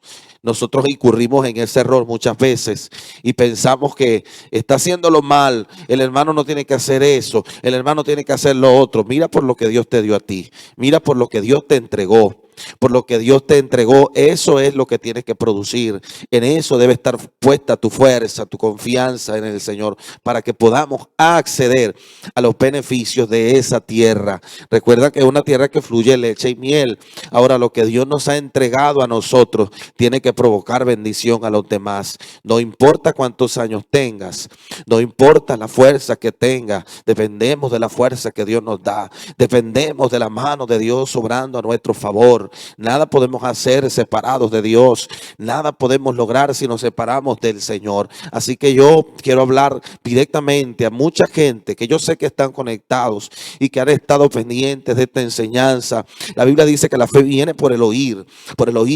Nosotros incurrimos en ese error muchas veces y pensamos que está haciéndolo mal, el hermano no tiene que hacer eso, el hermano tiene que hacer lo otro. Mira por lo que Dios te dio a ti, mira por lo que Dios te entregó. Por lo que Dios te entregó, eso es lo que tienes que producir. En eso debe estar puesta tu fuerza, tu confianza en el Señor, para que podamos acceder a los beneficios de esa tierra. Recuerda que es una tierra que fluye leche y miel. Ahora, lo que Dios nos ha entregado a nosotros tiene que provocar bendición a los demás. No importa cuántos años tengas, no importa la fuerza que tengas, dependemos de la fuerza que Dios nos da. Dependemos de la mano de Dios obrando a nuestro favor. Nada podemos hacer separados de Dios. Nada podemos lograr si nos separamos del Señor. Así que yo quiero hablar directamente a mucha gente que yo sé que están conectados y que han estado pendientes de esta enseñanza. La Biblia dice que la fe viene por el oír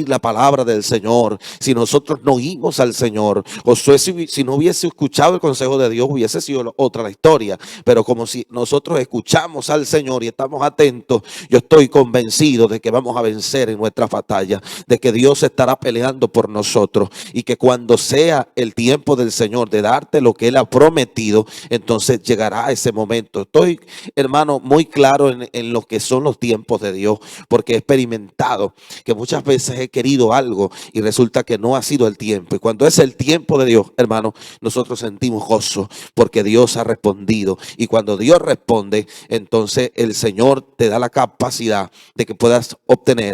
la palabra del Señor. Si nosotros no oímos al Señor, Josué, si no hubiese escuchado el consejo de Dios, hubiese sido otra la historia. Pero como si nosotros escuchamos al Señor y estamos atentos, yo estoy convencido de que vamos a vencer en nuestra batalla, de que Dios estará peleando por nosotros, y que cuando sea el tiempo del Señor de darte lo que Él ha prometido, entonces llegará ese momento. Estoy, hermano, muy claro en lo que son los tiempos de Dios, porque he experimentado que muchas veces he querido algo y resulta que no ha sido el tiempo. Y cuando es el tiempo de Dios, hermano, nosotros sentimos gozo porque Dios ha respondido. Y cuando Dios responde, entonces el Señor te da la capacidad de que puedas obtener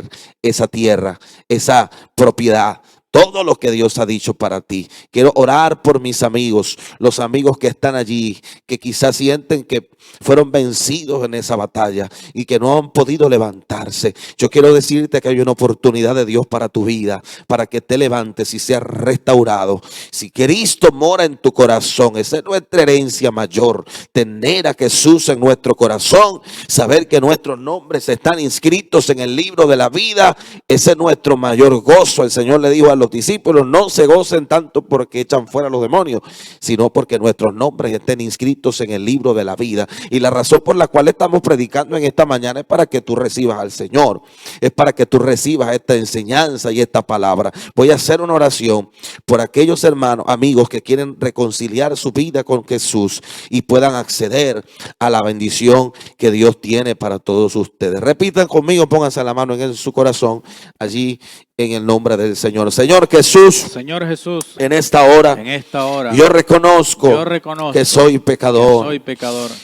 esa tierra, esa propiedad, todo lo que Dios ha dicho para ti. Quiero orar por mis amigos, los amigos que están allí, que quizás sienten que fueron vencidos en esa batalla y que no han podido levantarse. Yo quiero decirte que hay una oportunidad de Dios para tu vida, para que te levantes y seas restaurado. Si Cristo mora en tu corazón, esa es nuestra herencia mayor, tener a Jesús en nuestro corazón, saber que nuestros nombres están inscritos en el libro de la vida. Ese es nuestro mayor gozo. El Señor le dijo a los discípulos: no se gocen tanto porque echan fuera a los demonios, sino porque nuestros nombres estén inscritos en el libro de la vida. Y la razón por la cual estamos predicando en esta mañana es para que tú recibas al Señor, es para que tú recibas esta enseñanza y esta palabra. Voy a hacer una oración por aquellos hermanos, amigos que quieren reconciliar su vida con Jesús y puedan acceder a la bendición que Dios tiene para todos ustedes. Repitan conmigo, pónganse la mano en su corazón allí, en el nombre del Señor. Señor Jesús, en esta hora, yo reconozco que soy pecador,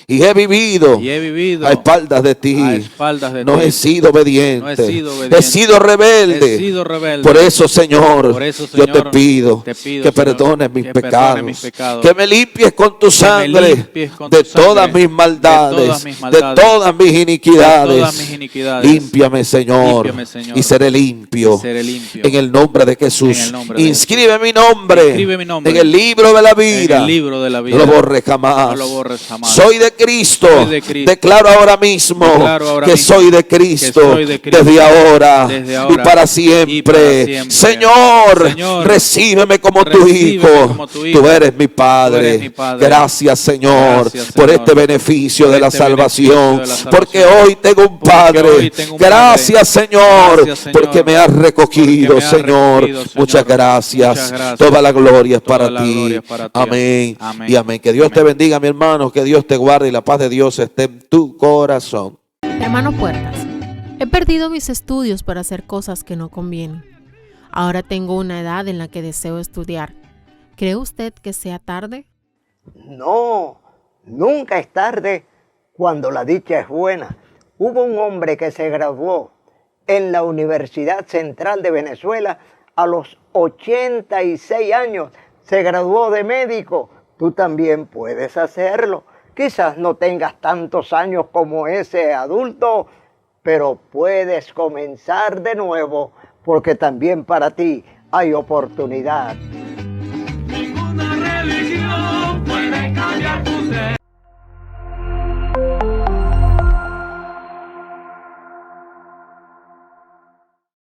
y he vivido a espaldas de ti. No he sido obediente, he sido rebelde. Por eso, Señor, yo te pido que perdones mis pecados, que me limpies con tu sangre de todas mis maldades, de todas mis iniquidades. Límpiame, Señor, y seré limpio. limpio. En el nombre de En Jesús. el nombre de Inscribe mi nombre. Inscribe mi nombre en el libro de la vida. En el libro de la vida. No lo borres jamás. No lo borres jamás. Soy de Cristo. Soy de Cristo. Declaro ahora mismo Declaro ahora que mismo soy de Cristo. que soy de Cristo. Desde ahora, Desde y ahora para siempre. siempre. Señor, Señor, recíbeme como tu recíbeme hijo. como tu hijo. Tú eres mi Padre. Tú eres mi Padre. Gracias, Señor, Gracias, por Señor, este beneficio por de la este beneficio salvación. de la salvación. Porque hoy tengo un Porque Padre. hoy tengo un Gracias, Padre. Señor, Gracias, Señor, porque me has recogido, porque me has Señor. recogido, Señor. Muchas gracias. Muchas gracias. Toda la gloria es Toda para la ti. gloria es para ti. Amén. Amén. Y amén. Que Dios te Amén. bendiga, mi hermano. Que Dios te guarde y la paz de Dios esté en tu corazón. Hermano Puertas, he perdido mis estudios para hacer cosas que no convienen. Ahora tengo una edad en la que deseo estudiar. ¿Cree usted que sea tarde? No, nunca es tarde cuando la dicha es buena. Hubo un hombre que se graduó en la Universidad Central de Venezuela a los 86 años. Se graduó de médico. Tú también puedes hacerlo. Quizás no tengas tantos años como ese adulto, pero puedes comenzar de nuevo porque también para ti hay oportunidad.